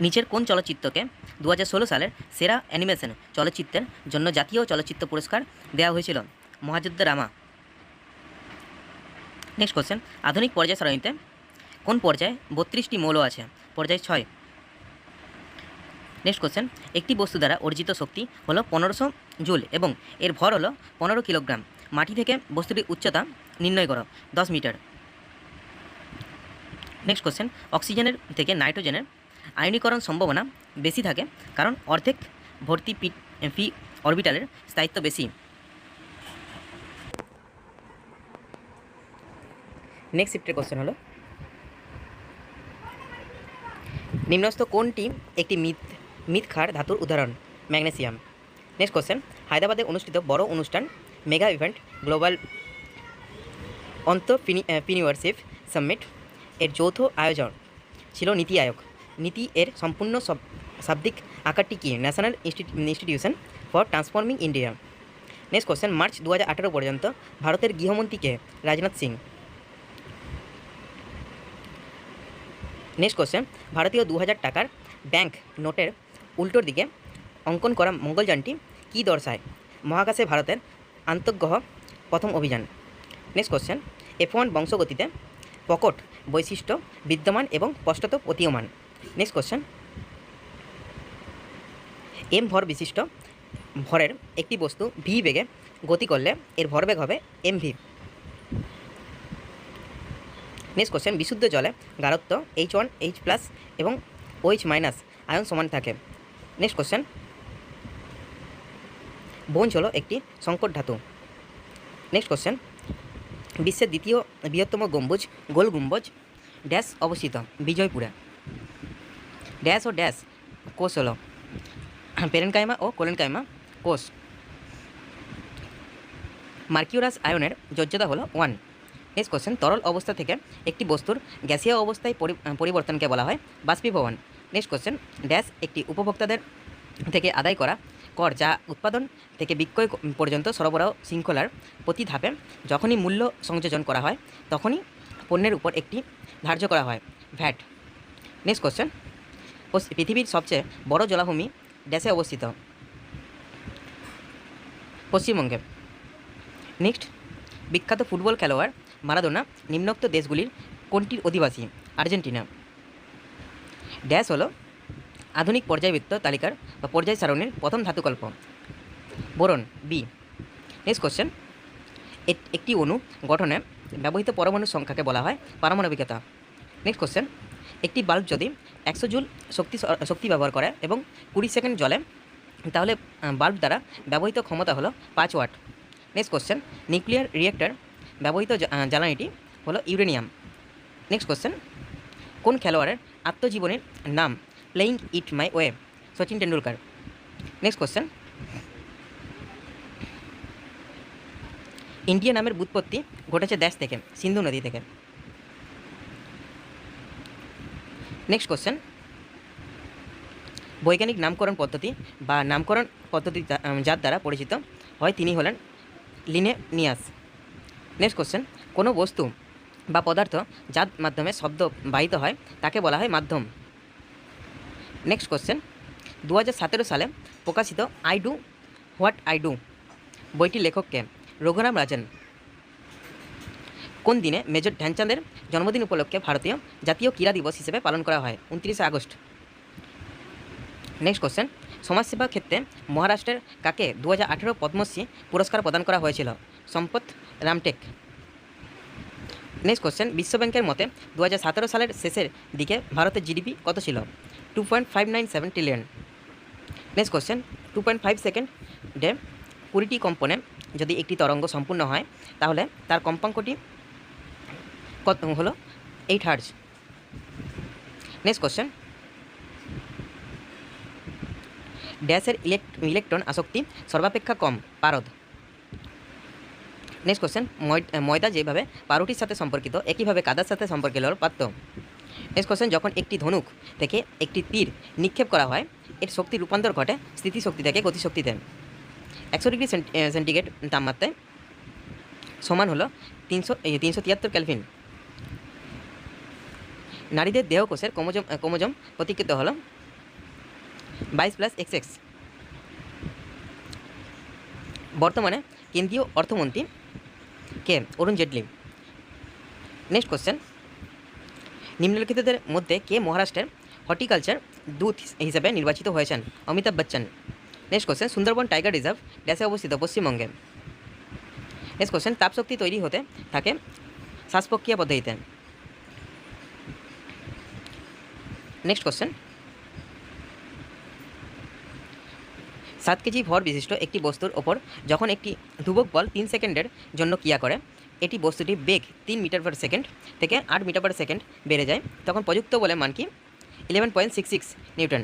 নিচের কোন চলচ্চিত্রকে 2016 সালের সেরা অ্যানিমেশন চলচ্চিত্রের জন্য জাতীয় চলচ্চিত্র পুরস্কার দেওয়া হয়েছিল? মহাযুদ্ধ রামা। নেক্সট কোশ্চেন, আধুনিক পর্যায় সারণীতে কোন পর্যায়ে 32টি মৌল আছে? পর্যায় 6। নেক্সট কোশ্চেন, একটি বস্তু দ্বারা অর্জিত শক্তি হলো 1500 জুল এবং এর ভর হলো 15 কিলোগ্রাম। মাটি থেকে বস্তুটির উচ্চতা নির্ণয় করো। 10 মিটার। নেক্সট কোশ্চেন, অক্সিজেনের থেকে নাইট্রোজেনের আয়নীকরণ সম্ভাবনা বেশি থাকে কারণ অর্ধেক ভর্তি পি অরবিটালের স্থায়িত্ব বেশি। নেক্সট শিফটের কোশ্চেন হলো, নিম্নস্থ কোনটি একটি মৃৎক্ষার ধাতুর উদাহরণ? ম্যাগনেসিয়াম। নেক্সট কোশ্চেন, হায়দ্রাবাদে অনুষ্ঠিত বড় অনুষ্ঠান মেগা ইভেন্ট গ্লোবাল অন্ত্রপ্রিনিউরশিপ সামিট এর যৌথ আয়োজন ছিল নীতি আয়োগ। নীতি এর সম্পূর্ণ শাব্দিক আকারটি কি? National institution for transforming India. Next question, March 2018 পর্যন্ত ভারতের গৃহমন্ত্রী কে? রাজনাথ সিং। নেক্সট কোশ্চেন, ভারতীয় 2000 টাকার ব্যাংক নোটের উল্টোর দিকে অঙ্কন করা মঙ্গলযানটি কী দর্শায়? মহাকাশে ভারতের আন্তঃগ্রহ প্রথম অভিযান। নেক্সট কোশ্চেন, F1 বংশগতিতে প্রকট বৈশিষ্ট্য বিদ্যমান এবং স্পষ্টত প্রতীয়মান। নেক্সট কোশ্চেন, m ভর বিশিষ্ট ভরের একটি বস্তু v বেগে গতি করলে এর ভরবেগ হবে mv। নেক্সট কোশ্চেন, বিশুদ্ধ জলে গাঢ়ত্ব H1 H+ এবং OH- আয়ন সমান থাকে। নেক্সট কোশ্চেন, ব্রোঞ্জ হলো একটি সংকর ধাতু। নেক্সট কোশ্চেন, বিশ্বের দ্বিতীয় বৃহত্তম গম্বুজ গোল গুম্বজ ড্যাশ অবস্থিত? বিজয়পুরে। ড্যাশ ও ড্যাশ কোষ হলো পেরেনকাইমা ও কোলেনকাইমা কোষ। মার্কিউরাস আয়নের যোজ্যতা হলো 1। নেক্সট কোশ্চেন, তরল অবস্থা থেকে একটি বস্তুর গ্যাসীয় অবস্থায় পরিবর্তনকে বলা হয় বাষ্পীভবন। নেক্সট কোশ্চেন, ড্যাশ একটি উপভোক্তাদের থেকে আদায় করা কর যা উৎপাদন থেকে বিক্রয় পর্যন্ত সরবরাহ শৃঙ্খলার প্রতি ধাপে যখনই মূল্য সংযোজন করা হয় তখনই পণ্যের উপর একটি ধার্য করা হয় ভ্যাট। নেক্সট কোশ্চেন, পৃথিবীর সবচেয়ে বড় জলাভূমি ড্যাশে অবস্থিত? পশ্চিমবঙ্গে। নেক্সট, বিখ্যাত ফুটবল খেলোয়াড় মারাদোনা নিম্নোক্ত দেশগুলির কোনটির অধিবাসী? আর্জেন্টিনা। ড্যাশ হলো আধুনিক পর্যায়বৃত্ত তালিকার বা পর্যায় সারণীর প্রথম ধাতুকল্প? Boron, B. নেক্সট কোশ্চেন, একটি অণু গঠনে ব্যবহৃত পরমাণুর সংখ্যাকে বলা হয় পারমাণবিকতা। নেক্সট কোশ্চেন, একটি বাল্ব যদি 100 জুল শক্তি ব্যবহার করে এবং 20 সেকেন্ড জ্বলে, তাহলে বাল্ব দ্বারা ব্যবহৃত ক্ষমতা হলো 5 watt. Next question, nuclear reactor ব্যবহৃত জ্বালানিটি হলো ইউরেনিয়াম। নেক্সট কোশ্চেন, কোন খেলোয়াড়ের আত্মজীবনীর নাম playing it my way? Sachin Tendulkar. Next question, India নামের ব্যুৎপত্তি ঘটেছে দেশ থেকে? সিন্ধু নদী থেকে। নেক্সট কোশ্চেন, বৈজ্ঞানিক নামকরণ পদ্ধতি বা নামকরণ পদ্ধতি যার দ্বারা পরিচিত হয় তিনি হলেন লিনেনিয়াস। নেক্সট কোশ্চেন, কোনো বস্তু বা পদার্থ যার মাধ্যমে শব্দ বাহিত হয় তাকে বলা হয় মাধ্যম। নেক্সট কোশ্চেন, 2017 সালে প্রকাশিত I do what I do বইটির লেখককে? রঘুরাম রাজন। কোন দিনে মেজর ধ্যানচাঁদের জন্মদিন উপলক্ষে ভারতীয় জাতীয় ক্রীড়া দিবস হিসেবে পালন করা হয়? 29 আগস্ট। নেক্সট কোশ্চেন, সমাজসেবা ক্ষেত্রে মহারাষ্ট্রের কাকে 2018 পদ্মশ্রী পুরস্কার প্রদান করা হয়েছিল? সম্পত রামটেক। নেক্সট কোশ্চেন, বিশ্বব্যাংকের মতে 2017 সালের শেষের দিকে ভারতের জিডিপি কত ছিল? 2.597 ট্রিলিয়ন। নেক্সট কোশ্চেন, 2.5 সেকেন্ডে 20টি কম্পনে যদি একটি তরঙ্গ সম্পূর্ণ হয় তাহলে তার কম্পাঙ্কটি কত হলো? 8 হার্জ। নেক্সট কোশ্চেন, ড্যাশের ইলেকট্রন আসক্তি সর্বাপেক্ষা কম? পারদ। নেক্সট কোশ্চেন, ময়দা যেভাবে পাউরুটির সাথে সম্পর্কিত একইভাবে কাদার সাথে সম্পর্কিত হল পাত্র। নেক্সট কোশ্চেন, যখন একটি ধনুক থেকে একটি তীর নিক্ষেপ করা হয় এর শক্তি রূপান্তর ঘটে স্থিতিশক্তি থেকে গতিশক্তিতে। 100 ডিগ্রি সেন্টিগ্রেড তাপমাত্রায় সমান হলো 373 কেলভিন। নারীদের দেহকোষের ক্রোমোজোম প্রতীকৃত হলো 22+XX। বর্তমানে কেন্দ্রীয় অর্থমন্ত্রী কে? অরুণ জেটলি। নেক্সট কোশ্চেন, নিম্নলিখিতদের মধ্যে কে মহারাষ্ট্রের হর্টিকালচার দূত হিসেবে নির্বাচিত হয়েছেন? Amitabh Bachchan. Next question, Sundarban tiger reserve ড্যাশে অবস্থিত? পশ্চিমবঙ্গে। নেক্সট কোশ্চেন, তাপশক্তি তৈরি হতে থাকে শ্বাস প্রক্রিয়া পদ্ধতিতে। নেক্সট কোশ্চেন, 7 কেজি ভর বিশিষ্ট একটি বস্তুর ওপর যখন একটি ধ্রুবক বল 3 সেকেন্ডের জন্য ক্রিয়া করে এটি বস্তুটির বেগ 3 মিটার পার সেকেন্ড থেকে 8 মিটার পার সেকেন্ড বেড়ে যায়, তখন প্রযুক্ত বলের মান কি? 11.66 নিউটন।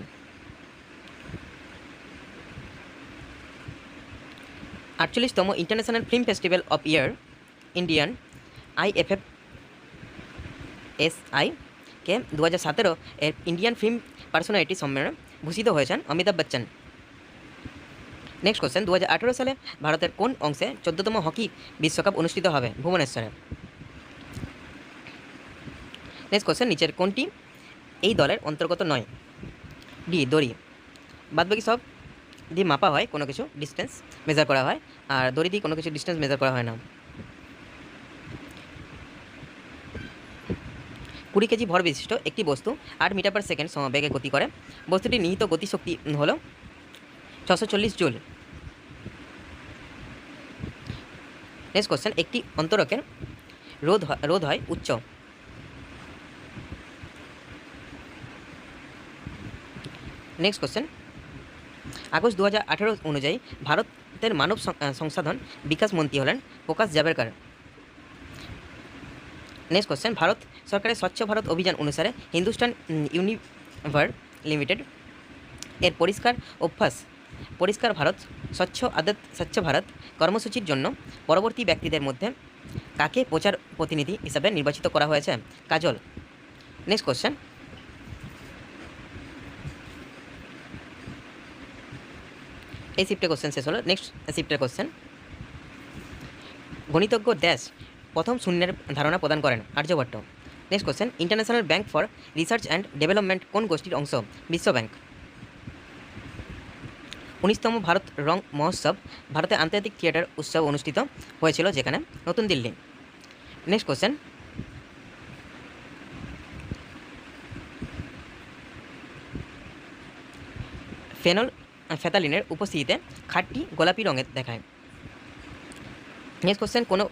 48তম international film festival of year Indian IFFSI কে 2017 এর ইন্ডিয়ান ফিল্ম পার্সোনালিটি সম্মেলনে ভূষিত হয়েছেন অমিতাভ বচ্চন। নেক্সট কোশ্চেন, 2018 সালে ভারতের কোন অংশে 14তম হকি বিশ্বকাপ অনুষ্ঠিত হবে? ভুবনেশ্বরে। নেক্সট কোশ্চেন, নিচের কোনটি এই দলের অন্তর্গত নয়? ডি, দড়ি। বাদবাকি সব দিয়ে মাপা হয় কোনো কিছু ডিস্টেন্স মেজার করা হয়, আর দড়ি দিয়ে কোনো কিছু ডিস্টেন্স মেজার করা হয় না। 20 কেজি ভর বিশিষ্ট একটি বস্তু 8 মিটার পার সেকেন্ড সমবেগে গতি করে, বস্তুটির নিহিত গতিশক্তি হলো 640 জুল। নেক্সট কোশ্চেন, একটি অন্তরকের রোধ হয় উচ্চ। নেক্সট কোশ্চেন, আগস্ট 2018 অনুযায়ী ভারতের মানব সংসাধন বিকাশ মন্ত্রী হলেন প্রকাশ জাভড়েকর। নেক্সট কোশ্চেন, ভারত সরকারের স্বচ্ছ ভারত অভিযান অনুসারে হিন্দুস্তান ইউনিলিভার লিমিটেড এর পরিষ্কার ভারত স্বচ্ছ ভারত কর্মসূচির জন্য পরবর্তী ব্যক্তিদের মধ্যে কাকে প্রচার প্রতিনিধি হিসাবে নির্বাচিত করা হয়েছে? কাজল। নেক্সট কোশ্চেন, এই শিফটের কোশ্চেন শেষ হলো। নেক্সট শিফটের কোশ্চেন, গণিতজ্ঞ ড্যাশ প্রথম শূন্যের ধারণা প্রদান করেন? Aryabhata. Next question, international bank for research and development কোন গোষ্ঠীর অংশ? বিশ্ব ব্যাংক। 19তম ভারত রং মহোৎসব ভারতে আন্তর্জাতিক থিয়েটার উৎসব অনুষ্ঠিত হয়েছিল যেখানে? নতুন দিল্লি। নেক্সট কোশ্চেন, ফেনল ফ্যাথালিনের উপস্থিতিতে খাটটি গোলাপি রঙের দেখায়। নেক্সট কোশ্চেন, কোনো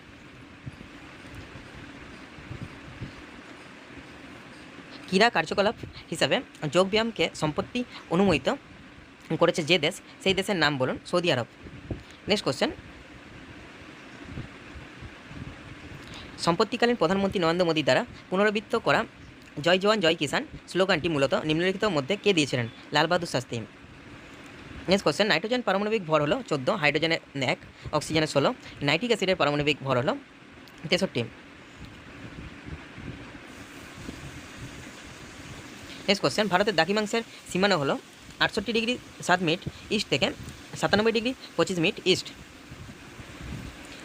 ক্রীড়া কার্যকলাপ হিসাবে যোগব্যায়ামকে সম্পত্তি অনুমোদিত করেছে যে দেশ, সেই দেশের নাম বলুন। সৌদি আরব। নেক্সট কোশ্চেন, সম্পত্তিকালীন প্রধানমন্ত্রী নরেন্দ্র মোদী দ্বারা পুনরাবৃত্ত করা জয় জওয়ান জয় কিষাণ স্লোগানটি মূলত নিম্নলিখিত মধ্যে কে দিয়েছিলেন? Lal Bahadur Shastri. Next question, nitrogen পারমাণবিক ভর হলো 14, হাইড্রোজেনের 1, অক্সিজেনের 16, নাইট্রিক অ্যাসিডের পারমাণবিক ভর হলো 63। নেক্সট কোশ্চেন, ভারতের দ্রাঘিমাংশের সীমানা হলো 68 ডিগ্রি 7 মিনিট ইস্ট থেকে 97 ডিগ্রি 25 মিনিট ইস্ট।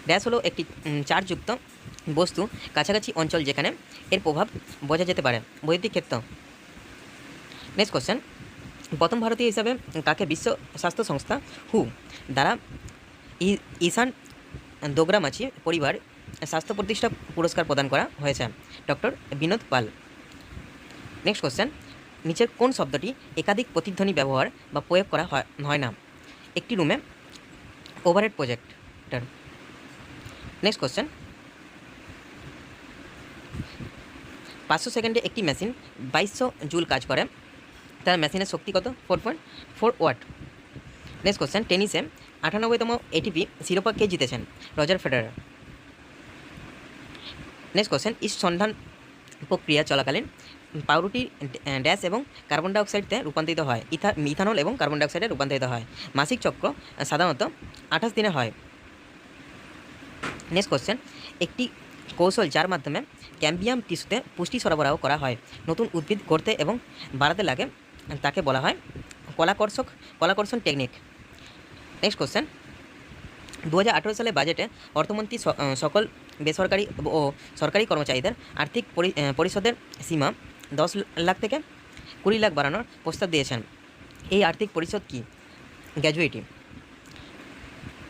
ড্যাশ হলো একটি চার্জযুক্ত বস্তু কাছাকাছি অঞ্চল যেখানে এর প্রভাব বোঝা যেতে পারে। বৈদ্যুতিক ক্ষেত্র। নেক্সট কোশ্চেন, প্রথম ভারতীয় হিসাবে কাকে বিশ্ব স্বাস্থ্য সংস্থা হু দ্বারা ঈশান দোগ্রামাছি পরিবার স্বাস্থ্য প্রতিষ্ঠা পুরস্কার প্রদান করা হয়েছে? ডক্টর বিনোদ পাল। নেক্সট কোশ্চেন, নিচের কোন শব্দটি একাধিক প্রতিধ্বনি ব্যবহার বা প্রয়োগ করা হয় না? একটি রুমে ওভারহেড প্রজেক্টর। নেক্সট কোশ্চেন, 500 সেকেন্ডে একটি মেশিন 2200 জুল কাজ করে, তার মেশিনের শক্তি কত? 4.4 ওয়াট। নেক্সট কোশ্চেন, টেনিসে 98তম এটিপি শিরোপা কে জিতেছেন? Roger Federer. Next question, east সন্ধান প্রক্রিয়া চলাকালীন পাউরুটি ড্যাশ এবং কার্বন ডাইঅক্সাইডে রূপান্তরিত হয়? ইথানল এবং কার্বন ডাইঅক্সাইডে রূপান্তরিত হয়। মাসিক চক্র সাধারণত 28 দিনে হয়। নেক্সট কোশ্চেন, একটি কৌশল যার মাধ্যমে ক্যাম্বিয়াম টিস্যুতে পুষ্টি সরবরাহ করা হয়, নতুন উদ্ভিদ গড়তে এবং বাড়াতে লাগে, তাকে বলা হয় কলাকর্ষণ টেকনিক। নেক্সট কোশ্চেন, 2018 সালে বাজেটে অর্থমন্ত্রী সকল বেসরকারি ও সরকারি কর্মচারীদের আর্থিক পরিষদের সীমা 10 লাখ থেকে 20 লাখ বাড়ানোর প্রস্তাব দিয়েছেন। এই আর্থিক পরিষদ কি? গ্র্যাজুইটি।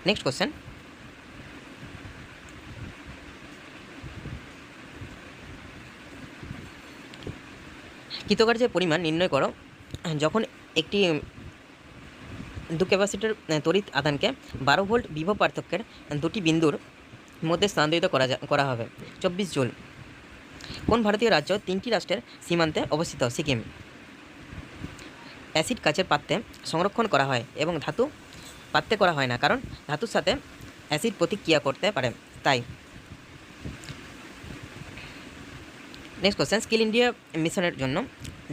নেক্সট কোশ্চেন, কৃতকার্যের পরিমাণ নির্ণয় করো যখন একটি 2 ক্যাপাসিটর তড়িৎ আধানকে 12 ভোল্ট বিভব পার্থক্যের দুটি বিন্দুর মধ্যে স্থানান্তরিত করা হবে? 24 জুল। কোন ভারতীয় রাজ্য 3টি রাষ্ট্রের সীমান্তে অবস্থিত? সিকিম। অ্যাসিড কাচের পাত্রে সংরক্ষণ করা হয় এবং ধাতু পাত্রে করা হয় না, কারণ ধাতুর সাথে অ্যাসিড প্রতিক্রিয়া করতে পারে, তাই। নেক্সট কোশ্চেন, স্কিল ইন্ডিয়া মিশনের জন্য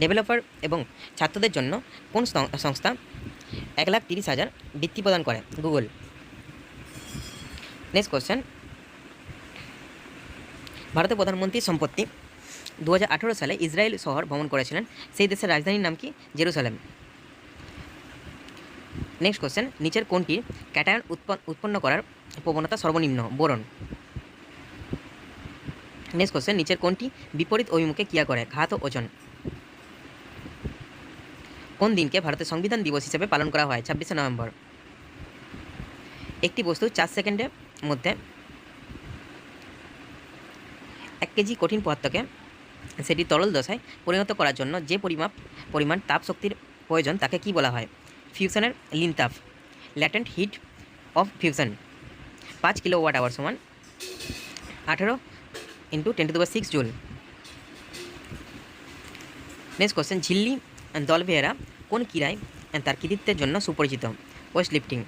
ডেভেলপার এবং ছাত্রদের জন্য কোন সংস্থা 1,30,000 বৃত্তি প্রদান করে? গুগল। নেক্সট কোশ্চেন, ভারতের প্রধানমন্ত্রী সম্প্রতি 2018 সালে ইসরায়েল শহর ভ্রমণ করেছিলেন, সেই দেশের রাজধানীর নাম কি? জেরুসালেম। নেক্সট কোশ্চেন, নিচের কোনটির ক্যাটায়ন উৎপন্ন করার প্রবণতা সর্বনিম্ন? বোরন। নেক্সট কোশ্চেন, নিচের কোনটি বিপরীত অভিমুখে ক্রিয়া করে? ঘাত ও ওজন। কোন দিনকে ভারতের সংবিধান দিবস হিসেবে পালন করা হয়? 26শে নভেম্বর। একটি বস্তু 4 সেকেন্ডের মধ্যে 1 কেজি কঠিন পদার্থকে সেটি তরল দশায় পরিণত করার জন্য যে পরিমাণ তাপ শক্তির প্রয়োজন তাকে কি বলা হয়? ফিউশনের লিন তাপ। Latent heat of fusion 5 kilowatt hour সমান 18 × 10⁶ জুল। নেক্সট কোশ্চেন, ঝিল্লি দলভেয়েরা কোন ক্রীড়ায় তার কৃতিত্বের জন্য সুপরিচিত? West lifting.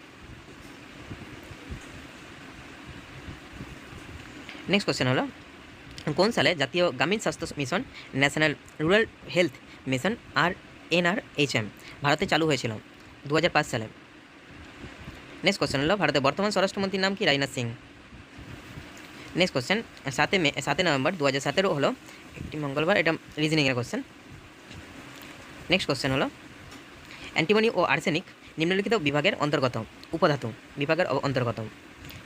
নেক্সট কোশ্চেন হলো, কোন সালে জাতীয় গ্রামীণ স্বাস্থ্য mission national rural health mission NRHM ভারতে চালু হয়েছিল? 2005 সালে। নেক্সট কোশ্চেন হলো, ভারতের বর্তমান স্বরাষ্ট্রমন্ত্রীর নাম কি? Rajnath Singh. Next question, 7 November 2017 হলো একটি মঙ্গলবার, এটা রিজনিংয়ের কোশ্চেন। নেক্সট কোশ্চেন হলো, অ্যান্টিমনি ও আর্সেনিক নিম্নলিখিত বিভাগের অন্তর্গত? উপধাতু বিভাগের অন্তর্গত।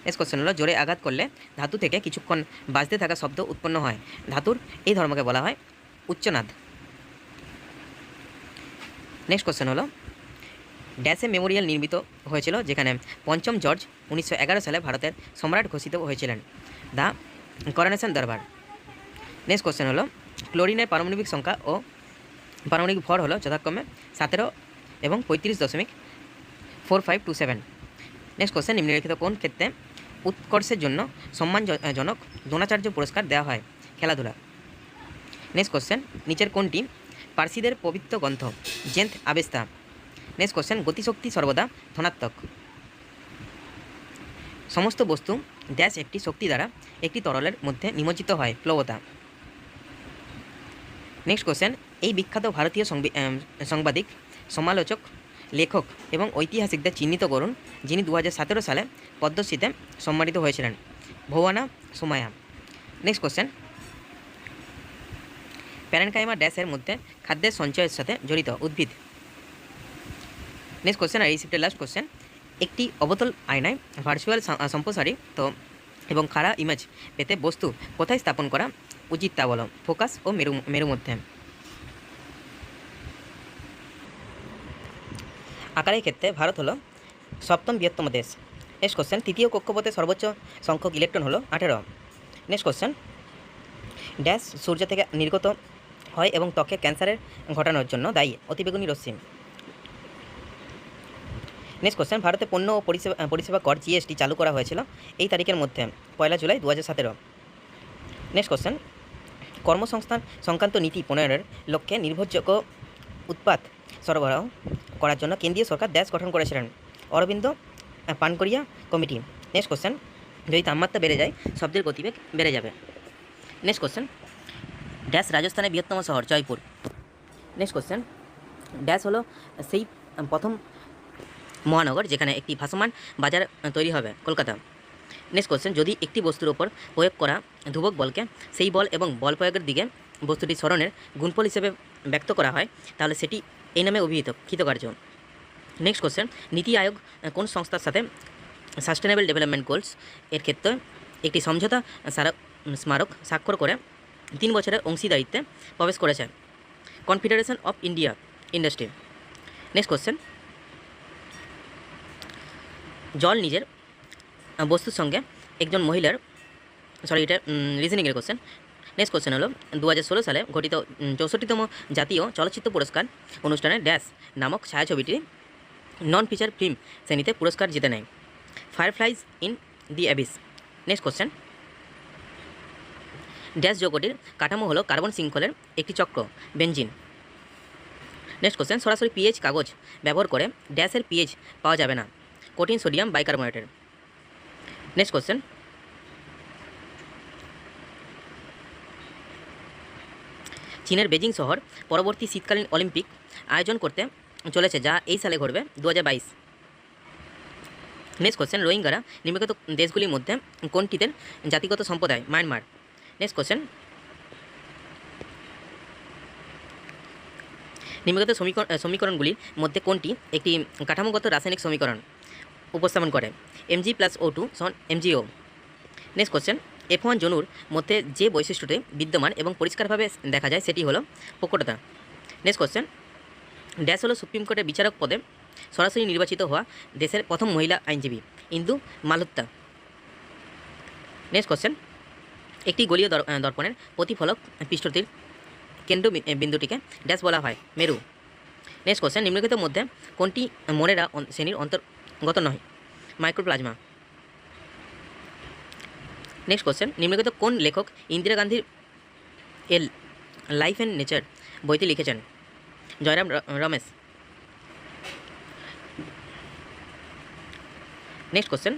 নেক্সট কোশ্চেন হলো, জোরে আঘাত করলে ধাতু থেকে কিছুক্ষণ বাজতে থাকা শব্দ উৎপন্ন হয়, ধাতুর এই ধর্মকে বলা হয় উচ্চনাদ। নেক্সট কোশ্চেন হলো, ড্যাশে মেমোরিয়াল নির্মিত হয়েছিল, যেখানে পঞ্চম জর্জ 1911 সালে ভারতের সম্রাট ঘোষিত হয়েছিলেন। দ্য করোনেশন দরবার। নেক্সট কোশ্চেন হলো ক্লোরিনের পারমাণবিক সংখ্যা ও পারমাণবিক ভর হলো যথাক্রমে 17 এবং 35.4527। নেক্সট কোশ্চেন, নিম্নলিখিত কোন ক্ষেত্রে উৎকর্ষের জন্য সম্মানজনক দ্রোণাচার্য পুরস্কার দেওয়া হয়? খেলাধুলা। নেক্সট কোশ্চেন, নিচের কোনটি পার্সিদের পবিত্র গ্রন্থ? জেন্থ আবেস্তা। নেক্সট কোশ্চেন, গতিশক্তি সর্বদা ধনাত্মক। সমস্ত বস্তু ড্যাশ একটি শক্তি দ্বারা একটি তরলের মধ্যে নিমজ্জিত হয়? প্লবতা। নেক্সট কোশ্চেন, এই বিখ্যাত ভারতীয় সাংবাদিক, সমালোচক, লেখক এবং ঐতিহাসিকদের চিহ্নিত করুন যিনি 2017 সালে পদ্মশ্রীতে সম্মানিত হয়েছিলেন? ভৌয়ানা সোমায়া। নেক্সট কোশ্চেন, প্যারেনকাইমা ড্যাশের মধ্যে খাদ্যের সঞ্চয়ের সাথে জড়িত উদ্ভিদ? নেক্সট কোশ্চেন, আর এই শিফটের লাস্ট কোশ্চেন, একটি অবতল আয়নায় ভার্চুয়াল সম্প্রসারিত এবং খাড়া ইমেজ পেতে বস্তু কোথায় স্থাপন করা উচিত তা বলো? ফোকাস ও মেরু মধ্যে। আকারের ক্ষেত্রে ভারত হলো 7ম বৃহত্তম দেশ। নেক্সট কোশ্চেন, তৃতীয় কক্ষপথে সর্বোচ্চ সংখ্যক ইলেকট্রন হলো 18। নেক্সট কোশ্চেন, ড্যাশ সূর্য থেকে নির্গত হয় এবং ত্বকে ক্যান্সারের ঘটানোর জন্য দায়ী অতিবেগুনি রশ্মি? নেক্সট কোশ্চেন, ভারতে পণ্য ও পরিষেবা কর জিএসটি চালু করা হয়েছিল এই তারিখের মধ্যে? 1 জুলাই 2017। নেক্সট কোশ্চেন, কর্মসংস্থান সংক্রান্ত নীতি প্রণয়নের লক্ষ্যে নির্ভরযোগ্য উৎপাদ সরবরাহ করার জন্য কেন্দ্রীয় সরকার ড্যাশ গঠন করেছিলেন? অরবিন্দ পানকরিয়া কমিটি। নেক্সট কোশ্চেন, যদি তাপমাত্রা বেড়ে যায় শব্দের গতিবেগ বেড়ে যাবে? নেক্সট কোশ্চেন, ড্যাশ রাজস্থানের বৃহত্তম শহর? জয়পুর। নেক্সট কোশ্চেন, ড্যাশ হলো সেই প্রথম মহানগর যেখানে একটি ভাসমান বাজার তৈরি হবে? কলকাতা। নেক্সট কোশ্চেন, যদি একটি বস্তুর ওপর প্রয়োগ করা ধ্রুবক বলকে সেই বল এবং বল প্রয়োগের দিকে বস্তুটি সরণের গুণফল হিসেবে ব্যক্ত করা হয় তাহলে সেটি এই নামে অভিহিত কৃতকার্য? নেক্সট কোশ্চেন, নীতি আয়োগ কোন সংস্থার সাথে সাস্টেনেবল ডেভেলপমেন্ট গোলস এর ক্ষেত্রে একটি সমঝোতা স্মারক স্বাক্ষর করে 3 বছরের অংশীদারিত্বে প্রবেশ করেছে? Confederation of India industry. Next question, জল নিজের বস্তুর সঙ্গে একজন মহিলার এটা রিজনিংয়ের কোশ্চেন। নেক্সট কোশ্চেন হলো 2016 সালে ঘটিত 64তম জাতীয় চলচ্চিত্র পুরস্কার অনুষ্ঠানে ড্যাশ নামক ছায়াছবিটি নন ফিচার ফিল্ম শ্রেণীতে পুরস্কার জিতে নেয়? Fireflies in the Abyss. Next question, dash যৌগটির কাঠামো হলো কার্বন শৃঙ্খলের একটি চক্র? বেনজিন। নেক্সট কোশ্চেন, সরাসরি পিএইচ কাগজ ব্যবহার করে ড্যাশের পিএইচ পাওয়া যাবে না? কঠিন সোডিয়াম বাইকার্বনেটের। নেক্সট কোশ্চেন, চীনের বেজিং শহর পরবর্তী শীতকালীন অলিম্পিক আয়োজন করতে চলেছে যা এই সালে ঘটবে? 2022। নেক্সট কোশ্চেন, রোহিঙ্গারা নিম্নলিখিত দেশগুলির মধ্যে কোনটিতে জাতিগত সম্প্রদায়? মায়ানমার। নেক্সট কোশ্চেন, নিম্নলিখিত সমীকরণগুলির মধ্যে কোনটি একটি কাঠামোগত রাসায়নিক সমীকরণ উপস্থাপন করে? Mg+O2 MgO। Next question, F1 জনুর মধ্যে যে বৈশিষ্ট্যটি বিদ্যমান এবং পরিষ্কারভাবে দেখা যায় সেটি হলো প্রকটতা? নেক্সট কোশ্চেন, ড্যাশ হলো সুপ্রিম কোর্টের বিচারক পদে সরাসরি নির্বাচিত হওয়া দেশের প্রথম মহিলা আইনজীবী? ইন্দু মালহোত্রা। নেক্সট কোশ্চেন, একটি গোলীয় দর্পণের প্রতিফলক পৃষ্ঠটির কেন্দ্র বিন্দুটিকে ড্যাশ বলা হয়? মেরু। নেক্সট কোশ্চেন, নিম্নলিখিত মধ্যে কোনটি মোনেরা শ্রেণীর অন্তর্গত নয়? মাইক্রোপ্লাজমা। নেক্সট কোশ্চেন, নিম্নলিখিত কোন লেখক ইন্দিরা গান্ধীর লাইফ অ্যান্ড নেচার বইটি লিখেছেন? জয়রাম রমেশ। নেক্সট কোশ্চেন,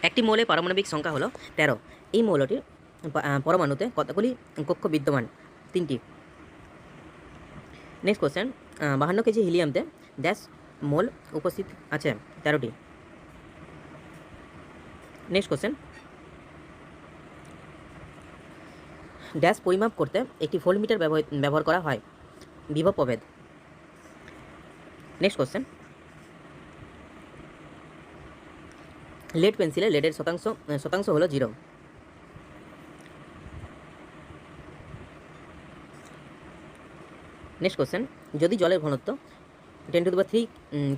একটি মৌলের পারমাণবিক সংখ্যা হলো 13। এই মৌলটির পরমাণুতে কতগুলি কক্ষ বিদ্যমান? 3টি। নেক্সট কোশ্চেন, 52 কেজি হিলিয়ামতে ড্যাশ মোল উপস্থিত আছে? 13টি। নেক্সট কোশ্চেন, ড্যাশ পরিমাপ করতে একটি ভোল্টমিটার ব্যবহার করা হয়? বিভব প্রভেদ। নেক্সট কোশ্চেন, লেড পেন্সিলে লেডের শতাংশ হলো 0। নেক্সট কোশ্চেন, যদি জলের ঘনত্ব 10⁻³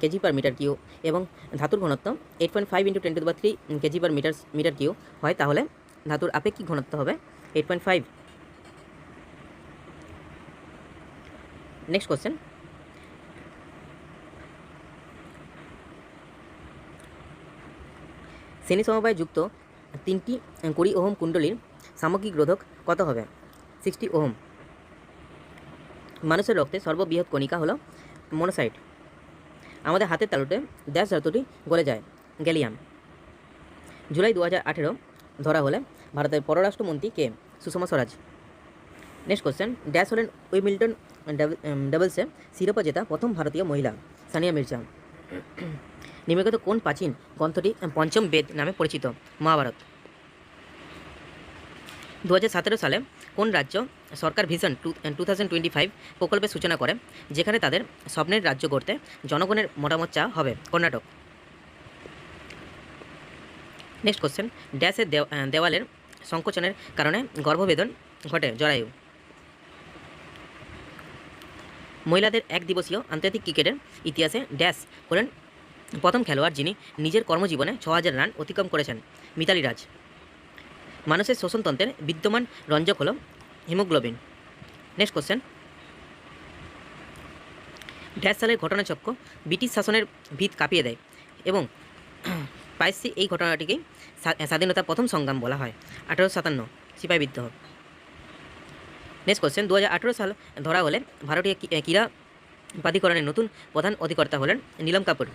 কেজি পার মিটার কিউ এবং ধাতুর ঘনত্ব 8.5 × 10⁻³ কেজি পার মিটার কিউ হয়, তাহলে ধাতুর আপেক্ষিক ঘনত্ব হবে 8.5। নেক্সট কোশ্চেন, শ্রেণী সমবায় যুক্ত 3টি 20 ওহম কুণ্ডলীর সামগ্রিক রোধক কত হবে? 60 ওহম। মানুষের রক্তে সর্ববৃহৎ কণিকা হলো মনোসাইট। আমাদের হাতের তালুতে ড্যাশ ধাতুটি গলে যায়? গ্যালিয়াম। জুলাই 2018 ধরা হলে ভারতের পররাষ্ট্রমন্ত্রী কে? Sushma Swaraj. Next question, dash হলেন উইম্বলডন ডাবলসে শিরোপা জেতা প্রথম ভারতীয় মহিলা? সানিয়া মির্জা। নিম্নলিখিত কোন প্রাচীন গ্রন্থটি পঞ্চম বেদ নামে পরিচিত? মহাভারত। 2017 সালে কোন রাজ্য সরকার ভিশন 2025 প্রকল্পের সূচনা করে, যেখানে তাদের স্বপ্নের রাজ্য গড়তে জনগণের মতামত চাওয়া হবে? কর্ণাটক। নেক্সট কোশ্চেন, ড্যাশের দেওয়ালের সংকোচনের কারণে গর্ভবেদন ঘটে? জরায়ু। মহিলাদের একদিবসীয় আন্তর্জাতিক ক্রিকেটের ইতিহাসে ড্যাশ হলেন প্রথম খেলোয়াড় যিনি নিজের কর্মজীবনে 6000 রান অতিক্রম করেছেন? মিতালি রাজ। মানুষের শ্বসনতন্ত্রের বিদ্যমান রঞ্জক হল হিমোগ্লোবিন। নেক্সট কোশ্চেন, ড্যাশ সালের ঘটনাচক্র ব্রিটিশ শাসনের ভিত কাঁপিয়ে দেয় এবং প্রায়শই এই ঘটনাটিকেই স্বাধীনতার প্রথম সংগ্রাম বলা হয়? 1857 সিপাহী বিদ্রোহ। নেক্সট কোশ্চেন, 2018 সাল ধরা হলে ভারতীয় ক্রীড়া প্রাধিকরণের নতুন প্রধান অধিকর্তা হলেন নীলম কাপুর।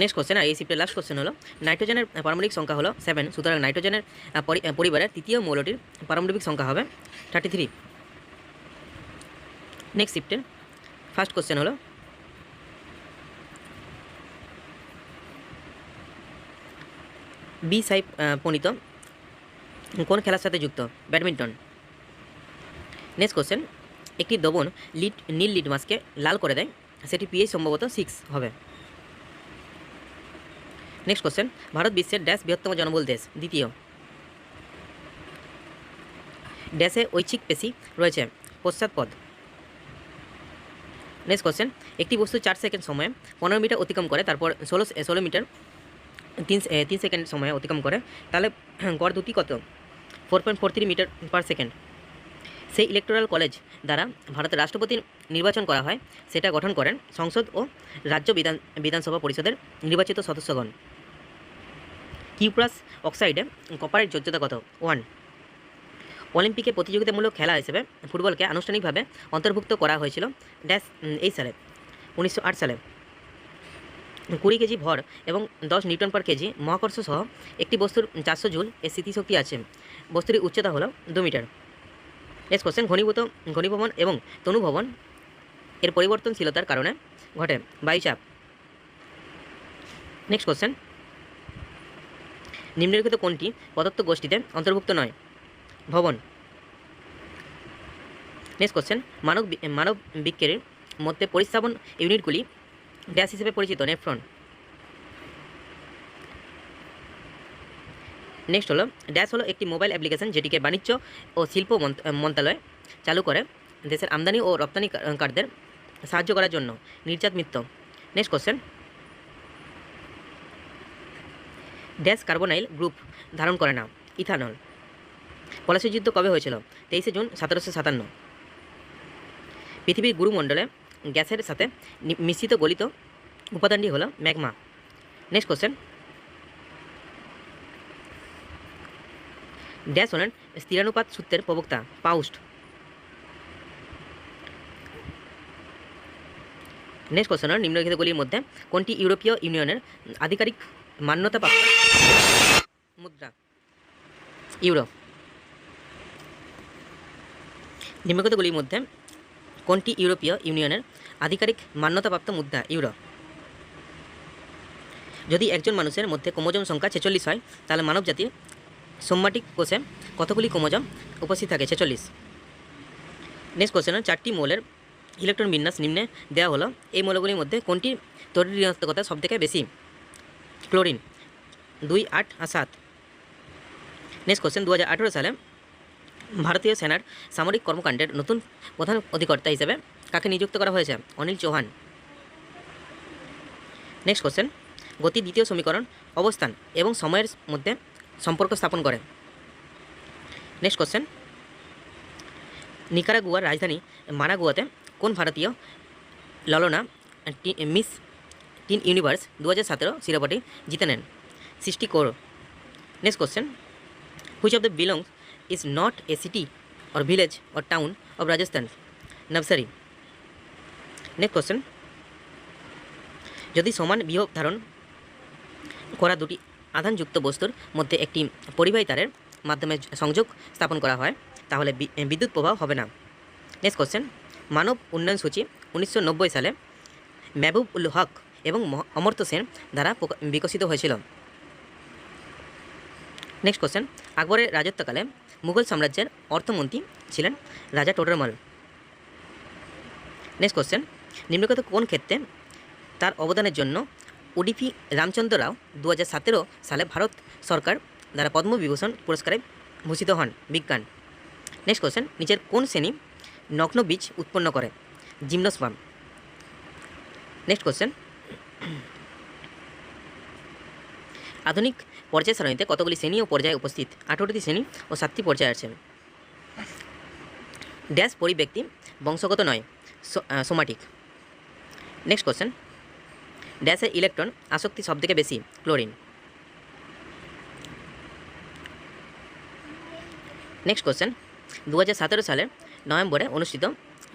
নেক্সট কোশ্চেন, আর এই শিফটের লাস্ট কোশ্চেন হলো নাইট্রোজেনের পারমাণবিক সংখ্যা হলো 7, সুতরাং নাইট্রোজেনের পরিবারের তৃতীয় মৌলটির পারমাণবিক সংখ্যা হবে 33। নেক্সট শিফটের ফার্স্ট কোশ্চেন হলো বি সাইপ প্রণীত কোন খেলার সাথে যুক্ত? ব্যাডমিন্টন। নেক্সট কোশ্চেন, একটি দ্রবণ নীল লিটমাসকে লাল করে দেয়, সেটি পিএইচ সম্ভবত 6 হবে। নেক্সট কোশ্চেন, ভারত বিশ্বের ড্যাশ বৃহত্তম জনবহুল দেশ? দ্বিতীয়। ড্যাশে ঐচ্ছিক পেশি রয়েছে? পশ্চাৎপদ। নেক্সট কোশ্চেন, একটি বস্তু 4 সেকেন্ড সময়ে 15 মিটার অতিক্রম করে, তারপর 16 মিটার 3 সেকেন্ড সময়ে অতিক্রম করে, তাহলে গড় দ্রুতি কত? 4.43 মিটার পার সেকেন্ড। সেই ইলেকটোরাল কলেজ দ্বারা ভারতের রাষ্ট্রপতি নির্বাচন করা হয়, সেটা গঠন করেন সংসদ ও রাজ্য বিধানসভা পরিষদের নির্বাচিত সদস্যগণ। কিউপ্রাস অক্সাইডে কপারের যোজ্যতা কত? 1। অলিম্পিকে প্রতিযোগিতামূলক খেলা হিসেবে ফুটবলকে আনুষ্ঠানিকভাবে অন্তর্ভুক্ত করা হয়েছিল ড্যাশ এই সালে? 1908 সালে। 20 কেজি ভর এবং 10 নিউটন পার কেজি মহাকর্ষ সহ একটি বস্তুর 400 জুল এর স্থিতিশক্তি আছে। বস্তুটির উচ্চতা হলো 2 মিটার। নেক্সট কোশ্চেন, ঘনীভবন এবং তনুভবন এর পরিবর্তনশীলতার কারণে ঘটে? বায়ুচাপ। নেক্সট কোশ্চেন, নিম্নলিখিত কোনটি পদার্থ গোষ্ঠীতে অন্তর্ভুক্ত নয়? ভবন। নেক্সট কোশ্চেন, মানব বৃক্কের মধ্যে পরিস্রাবন ইউনিটগুলি ড্যাশ হিসেবে পরিচিত? নেফ্রন। নেক্সট হলো ড্যাশ হলো একটি মোবাইল অ্যাপ্লিকেশন যেটিকে বাণিজ্য ও শিল্প মন্ত্রণালয় চালু করে দেশের আমদানি ও রপ্তানিকারদের সাহায্য করার জন্য? Niryat Mitra. Next question, dash carbonyl group ধারণ করে না? ইথানল। পলাশী যুদ্ধ কবে হয়েছিল? 23 জুন 1757। পৃথিবীর গুরুমণ্ডলে গ্যাসের সাথে মিশ্রিত গলিত উপাদানটি হলো ম্যাগমা। নেক্সট কোশ্চেন, ড্যাশ হলেন স্থিরানুপাত সূত্রের প্রবক্তা? পাউস্ট। নেক্সট কোশ্চেন, নিম্নলিখিতগুলির মধ্যে কোনটি ইউরোপীয় ইউনিয়নের আধিকারিক মান্যতাপ্রাপ্ত মুদ্রা? ইউরো। নিম্নলিখিতগুলির মধ্যে কোনটি ইউরোপীয় ইউনিয়নের আধিকারিক মান্যতাপ্রাপ্ত মুদ্রা? ইউরো। যদি একজন মানুষের মধ্যে ক্রোমোজোম সংখ্যা 46 হয়, তাহলে মানবজাতির সোম্যাটিক কোষে কতগুলি ক্রোমোজোম উপস্থিত থাকে? 46। নেক্সট কোশ্চেন, 4টি মৌলের ইলেকট্রন বিন্যাস নিম্নে দেওয়া হলো, এই মৌলগুলির মধ্যে কোনটির তড়িৎ ঋণাত্মকতা সবথেকে বেশি? ক্লোরিন। 2, 8 আর 7। নেক্সট কোশ্চেন, 2018 সালে ভারতীয় সেনার সামরিক কর্মকাণ্ডের নতুন প্রধান অধিকর্তা হিসেবে কাকে নিযুক্ত করা হয়েছে? অনিল চৌহান। নেক্সট কোশ্চেন, গতির দ্বিতীয় সমীকরণ অবস্থান এবং সময়ের মধ্যে সম্পর্ক স্থাপন করে। নেক্সট কোশ্চেন, নিকারাগুয়ার রাজধানী মানাগুয়াতে কোন ভারতীয় ললনা মিস টিন ইউনিভার্স 2017 শিরোপাটি জিতে নেন? সৃষ্টি Kaur. Next question, which of the belongs is not a city or village or town of Rajasthan? নবসারি। Next question, যদি সমান বিভব ধারণ করা দুটি আধানযুক্ত বস্তুর মধ্যে একটি পরিবাহী তারের মাধ্যমে সংযোগ স্থাপন করা হয় তাহলে বিদ্যুৎ প্রবাহ হবে না। নেক্সট কোশ্চেন, মানব উন্নয়ন সূচি 1990 সালে মেহবুব উল হক এবং অমর্ত্য সেন দ্বারা বিকশিত হয়েছিল। নেক্সট কোশ্চেন, আকবরের রাজত্বকালে মুঘল সাম্রাজ্যের অর্থমন্ত্রী ছিলেন রাজা টোডরমল। নেক্সট কোশ্চেন, নিম্নলিখিত কোন ক্ষেত্রে তার অবদানের জন্য উডুপি রামচন্দ্র রাও 2017 সালে ভারত সরকার দ্বারা পদ্মবিভূষণ পুরস্কারে ভূষিত হন? বিজ্ঞান। নেক্সট কোশ্চেন, নিচের কোন শ্রেণী নগ্ন বীজ উৎপন্ন করে? জিমনোস্পার্ম। নেক্সট কোশ্চেন, আধুনিক পর্যায় সারণীতে কতগুলি শ্রেণী ও পর্যায়ে উপস্থিত? 18টি শ্রেণী ও 7টি পর্যায় আছে। ড্যাশ পরিব্যক্তি বংশগত নয়, সোমাটিক। নেক্সট কোশ্চেন, ড্যাশের ইলেকট্রন আসক্তি সবথেকে বেশি? ক্লোরিন। নেক্সট কোশ্চেন, 2017 সালের নভেম্বরে অনুষ্ঠিত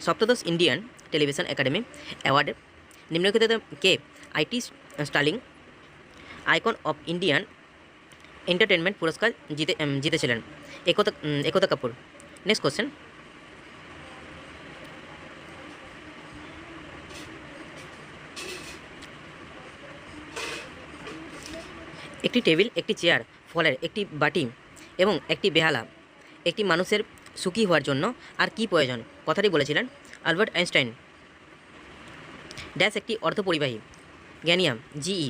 সপ্তদশ ইন্ডিয়ান টেলিভিশন একাডেমি অ্যাওয়ার্ডে নিম্নলিখিত কে IT sterling icon of Indian entertainment পুরস্কার জিতেছিলেন? একতা কাপুর। নেক্সট কোশ্চেন, একটি টেবিল, একটি চেয়ার, ফলের একটি বাটি এবং একটি বেহালা একটি মানুষের সুখী হওয়ার জন্য আর কি প্রয়োজন? কথাটি বলেছিলেন আলবার্ট আইনস্টাইন। ড্যাশ একটি অর্ধপরিবাহী? গ্যানিয়াম, জিই।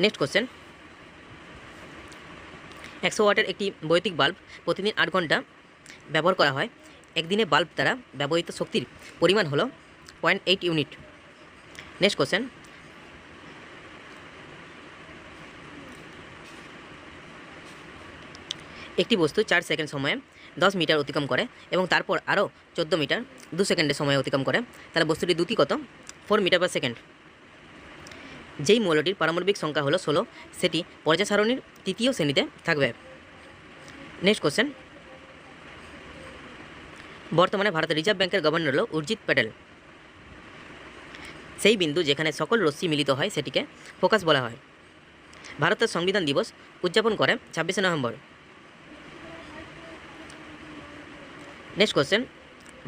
নেক্সট কোশ্চেন, 100 ওয়াটের একটি বৈদ্যুতিক বাল্ব প্রতিদিন 8 ঘন্টা ব্যবহার করা হয়। একদিনে বাল্ব দ্বারা ব্যবহৃত শক্তির পরিমাণ হলো 0.8 ইউনিট। নেক্সট কোশ্চেন, একটি বস্তু 4 সেকেন্ড সময়ে 10 মিটার অতিক্রম করে এবং তারপর আরও 14 মিটার 2 সেকেন্ডের সময়ে অতিক্রম করে, তাহলে বস্তুটির দ্রুতি কত? 4 মিটার পার সেকেন্ড। যেই মৌলটির পারমাণবিক সংখ্যা হলো 16 সেটি পর্যায় সারণীর তৃতীয় শ্রেণীতে থাকবে। নেক্সট কোশ্চেন, বর্তমানে ভারতের রিজার্ভ ব্যাংকের গভর্নর হল উর্জিত প্যাটেল। সেই বিন্দু যেখানে সকল রশ্মি মিলিত হয় সেটিকে ফোকাস বলা হয়। ভারতের সংবিধান দিবস উদযাপন করে 26শে নভেম্বর। নেক্সট কোশ্চেন,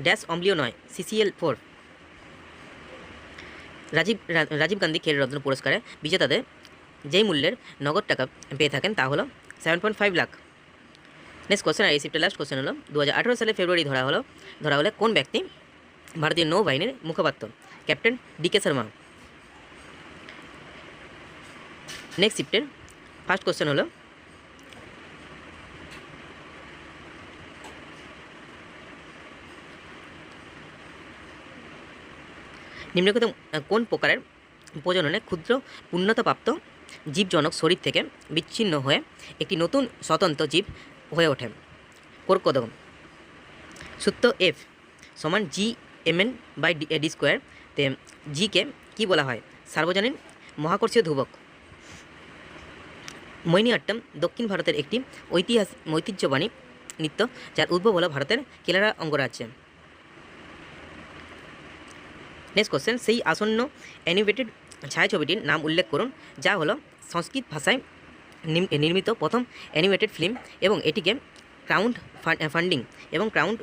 ড্যাশ অম্লীয় নয়, CCl4। রাজীব গান্ধী খেল রত্ন পুরস্কারে বিজেতাদের যেই মূল্যের নগদ টাকা পেয়ে থাকেন তা হলো 7.5 লাখ। নেক্সট কোশ্চেন, আর এই শিফটের লাস্ট কোশ্চেন হলো 2018 সালে ফেব্রুয়ারি ধরা হলে কোন ব্যক্তি ভারতীয় নৌবাহিনীর মুখপাত্র? Captain DK Sharma. নেক্সট শিফটের ফার্স্ট কোশ্চেন হলো নিম্নলিখিত কোন প্রকারের প্রজননে ক্ষুদ্র পূর্ণতাপ্রাপ্ত জীবজনক শরীর থেকে বিচ্ছিন্ন হয়ে একটি নতুন স্বতন্ত্র জীব হয়ে ওঠে? কর্কোদক। সূত্র F সমান G/d²। তে জিকে কী বলা হয়? সার্বজনীন মহাকর্ষীয় ধ্রুবক। মোহিনীআট্টম দক্ষিণ ভারতের একটি ঐতিহ্যবাহী নৃত্য যার উদ্ভব হলো ভারতের কেরালা অঙ্গরাজ্যে। নেক্সট কোশ্চেন, সেই আসন্ন অ্যানিমেটেড ছায়াছবিটির নাম উল্লেখ করুন যা হলো সংস্কৃত ভাষায় নির্মিত প্রথম অ্যানিমেটেড ফিল্ম এবং এটিকে ক্রাউড ফান্ডিং এবং ক্রাউড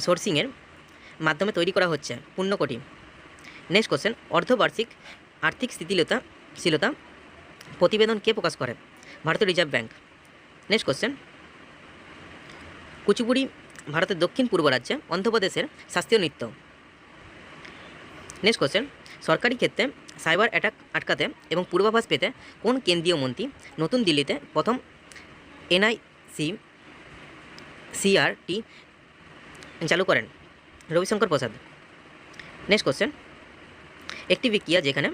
সোর্সিংয়ের মাধ্যমে তৈরি করা হচ্ছে। পূর্ণকোটি। নেক্সট কোশ্চেন, অর্ধবার্ষিক আর্থিক স্থিতিশীলতা প্রতিবেদন কে প্রকাশ করে? ভারতীয় reserve bank. Next question, Kuchipudi ভারতের দক্ষিণ পূর্ব রাজ্যে অন্ধ্রপ্রদেশের শাস্ত্রীয় নৃত্য। নেক্সট কোশ্চেন, সরকারি ক্ষেত্রে সাইবার অ্যাটাক আটকাতে এবং পূর্বাভাস পেতে কোন কেন্দ্রীয় মন্ত্রী নতুন দিল্লিতে প্রথম সিআরটি চালু করেন? রবিশঙ্কর প্রসাদ। নেক্সট কোশ্চেন, একটি বিক্রিয়া যেখানে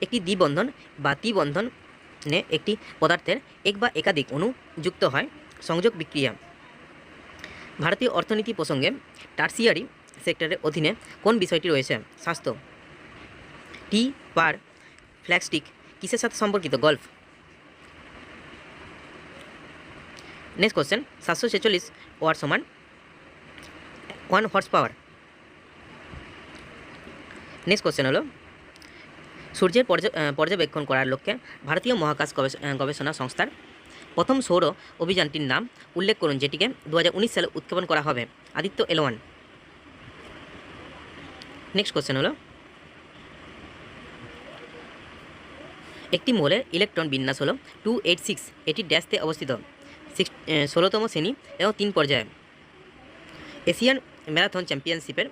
একটি দ্বিবন্ধন বা ত্রিবন্ধনে একটি পদার্থের এক বা একাধিক অণু যুক্ত হয়, সংযোগ বিক্রিয়া। ভারতীয় অর্থনীতি প্রসঙ্গে টার্সিয়ারি সেক্টরের অধীনে কোন বিষয়টি রয়েছে? স্বাস্থ্য। টি পার ফ্ল্যাগস্টিক কিসের সাথে সম্পর্কিত? গল্ফ। নেক্সট কোশ্চেন, 746 ওয়াট সমান 1 হর্স পাওয়ার। নেক্সট কোশ্চেন হলো, সূর্যের পর্যবেক্ষণ করার লক্ষ্যে ভারতীয় মহাকাশ গবেষণা সংস্থার প্রথম সৌর অভিযানটির নাম উল্লেখ করুন, যেটিকে 2019 সালে উৎক্ষেপণ করা হবে? আদিত্য L1। নেক্সট কোশ্চেন হলো, একটি মোলের ইলেকট্রন বিন্যাস হলো 286, এটি ড্যাশতে অবস্থিত? 16তম শ্রেণী এবং 3 পর্যায়ে। এশিয়ান ম্যারাথন চ্যাম্পিয়নশিপের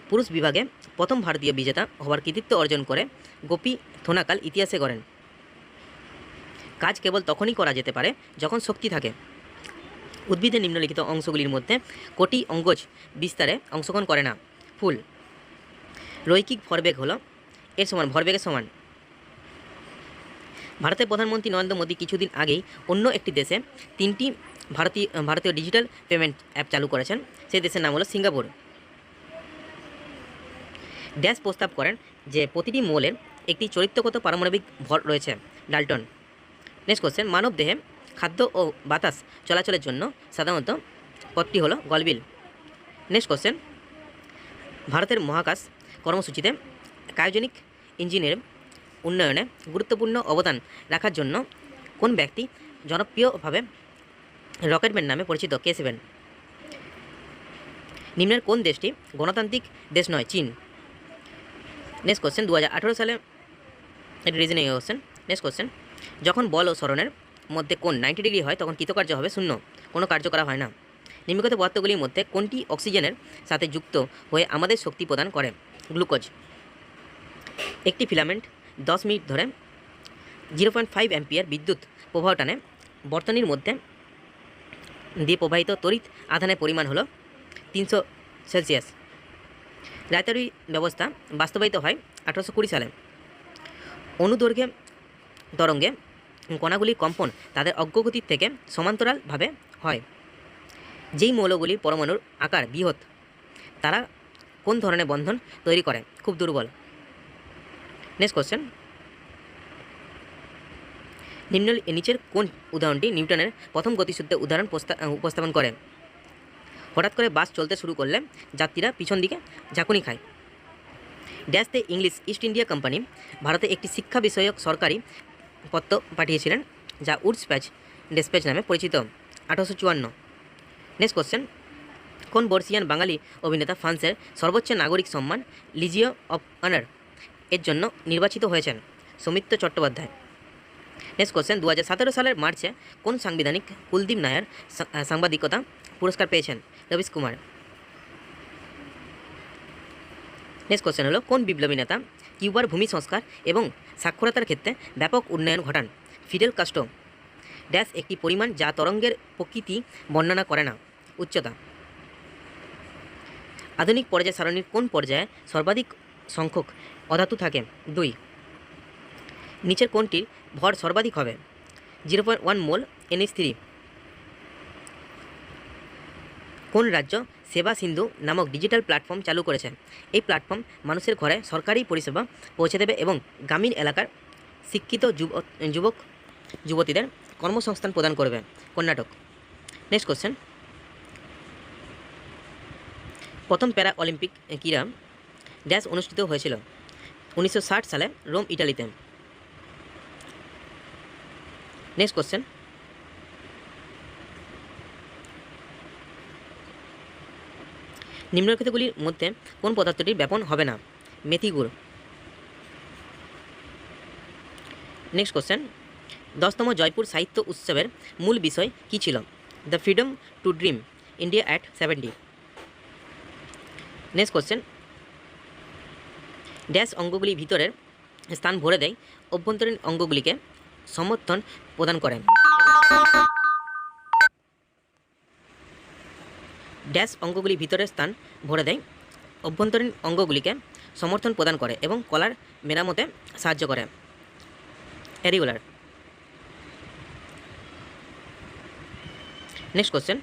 পুরুষ বিভাগে প্রথম ভারতীয় বিজেতা হওয়ার কৃতিত্ব অর্জন করে গোপী থোনাকাল ইতিহাসে করেন? কাজ কেবল তখনই করা যেতে পারে যখন শক্তি থাকে। উদ্ভিদের নিম্নলিখিত অংশগুলির মধ্যে কোটি অঙ্গজ বিস্তারে অংশগ্রহণ করে না? ফুল। রৈখিক ভরবেগ হলো এর সমান ভরবেগের সমান। ভারতের প্রধানমন্ত্রী নরেন্দ্র মোদী কিছুদিন আগেই অন্য একটি দেশে 3টি ভারতীয় ডিজিটাল পেমেন্ট অ্যাপ চালু করেছেন, সেই দেশের নাম হলো সিঙ্গাপুর। ড্যাশ প্রস্তাব করেন যে প্রতিটি মোলের একটি চরিত্রগত পারমাণবিক ভর রয়েছে? ডাল্টন। নেক্সট কোশ্চেন, মানব দেহে খাদ্য ও বাতাস চলাচলের জন্য সাধারণত পথটি হলো গলবিল। নেক্সট কোশ্চেন, ভারতের মহাকাশ কর্মসূচিতে ক্রায়োজেনিক ইঞ্জিনের উন্নয়নে গুরুত্বপূর্ণ অবদান রাখার জন্য কোন ব্যক্তি জনপ্রিয়ভাবে রকেটম্যান নামে পরিচিত? K7। নিম্নের কোন দেশটি গণতান্ত্রিক দেশ নয়? চীন। নেক্সট কোশ্চেন, 2018 সালে এটি রিজনিং কোশ্চেন। নেক্সট কোশ্চেন, যখন বল ও সরণের মধ্যে কোণ 90 ডিগ্রি হয় তখন কৃতকার্য হবে? শূন্য, কোনো কার্য করা হয় না। নিম্নলিখিত পদার্থগুলির মধ্যে কোনটি অক্সিজেনের সাথে যুক্ত হয়ে আমাদের শক্তি প্রদান করে? গ্লুকোজ। একটি ফিলামেন্ট 10 মিনিট ধরে 0.5 অ্যাম্পিয়ার বিদ্যুৎ প্রবাহ টানে। বর্তনীর মধ্যে দিয়ে প্রবাহিত তড়িৎ আধানের পরিমাণ হলো 300 সেলসিয়াস। রায়তারি ব্যবস্থা বাস্তবায়িত হয় 1820 সালে। অনুদৈর্ঘ্যে তরঙ্গে কণাগুলির কম্পন তাদের অগ্রগতির থেকে সমান্তরালভাবে হয়। যেই মৌলগুলির পরমাণুর আকার বৃহৎ তারা কোন ধরনের বন্ধন তৈরি করে? খুব দুর্বল। নেক্সট কোশ্চেন, নিচের কোন উদাহরণটি নিউটনের প্রথম গতিসূত্রের উদাহরণ উপস্থাপন করে? হঠাৎ করে বাস চলতে শুরু করলে যাত্রীরা পিছন দিকে ঝাঁকুনি খায়। ড্যাশতে ইংলিশ ইস্ট ইন্ডিয়া কোম্পানি ভারতে একটি শিক্ষা বিষয়ক সরকারি পত্র পাঠিয়েছিলেন, যা উডস ডেসপ্যাচ নামে পরিচিত? 1854। নেক্সট কোশ্চেন, কোন বর্ষিয়ান বাঙালি অভিনেতা ফ্রান্সের সর্বোচ্চ নাগরিক সম্মান লিজিও অফ অনার এর জন্য নির্বাচিত হয়েছেন? সৌমিত্র চট্টোপাধ্যায়। নেক্সট কোশ্চেন, 2017 সালের মার্চে কোন সাংবিধানিক কুলদীপ নায়ার সাংবাদিকতা পুরস্কার পেয়েছেন? রবিশ কুমার। নেক্সট কোশ্চেন হলো, কোন বিপ্লবী নেতা কিউবার ভূমি সংস্কার এবং সাক্ষরতার ক্ষেত্রে ব্যাপক উন্নয়ন ঘটান? Fiddle Castro. ড্যাশ একটি পরিমাণ যা তরঙ্গের প্রকৃতি বর্ণনা করে না? উচ্চতা। আধুনিক পর্যায় সারণীর কোন পর্যায়ে সর্বাধিক সংখ্যক অধাতু থাকে? 2। নিচের কোনটির ভর সর্বাধিক হবে? 0.1 মোল NH3। কোন রাজ্য সেবা সিন্ধু নামক ডিজিটাল প্ল্যাটফর্ম চালু করেছে? এই প্ল্যাটফর্ম মানুষের ঘরে সরকারি পরিষেবা পৌঁছে দেবে এবং গ্রামীণ এলাকার শিক্ষিত যুবক যুবতীদের কর্মসংস্থান প্রদান করবে? কর্ণাটক। নেক্সট কোশ্চেন, প্রথম প্যারা অলিম্পিক ক্রীড়া ড্যাশ অনুষ্ঠিত হয়েছিল? 1960 সালে রোম, ইটালিতে। নেক্সট কোশ্চেন, নিম্নলিখিতগুলির মধ্যে কোন পদার্থটির ব্যাপন হবে না? মেথি গুড়। নেক্সট কোশ্চেন, 10তম জয়পুর সাহিত্য উৎসবের মূল বিষয় কী ছিল? The freedom to dream India at 70। Next question, dash অঙ্গগুলি ভিতরের স্থান ভরে দেয়, অভ্যন্তরীণ অঙ্গগুলিকে সমর্থন প্রদান করে? ড্যাশ অঙ্গগুলি ভিতরের স্থান ভরে দেয়, অভ্যন্তরীণ অঙ্গগুলিকে সমর্থন প্রদান করে এবং কলার মেরামতে সাহায্য করে। এরিগুলার। Next question,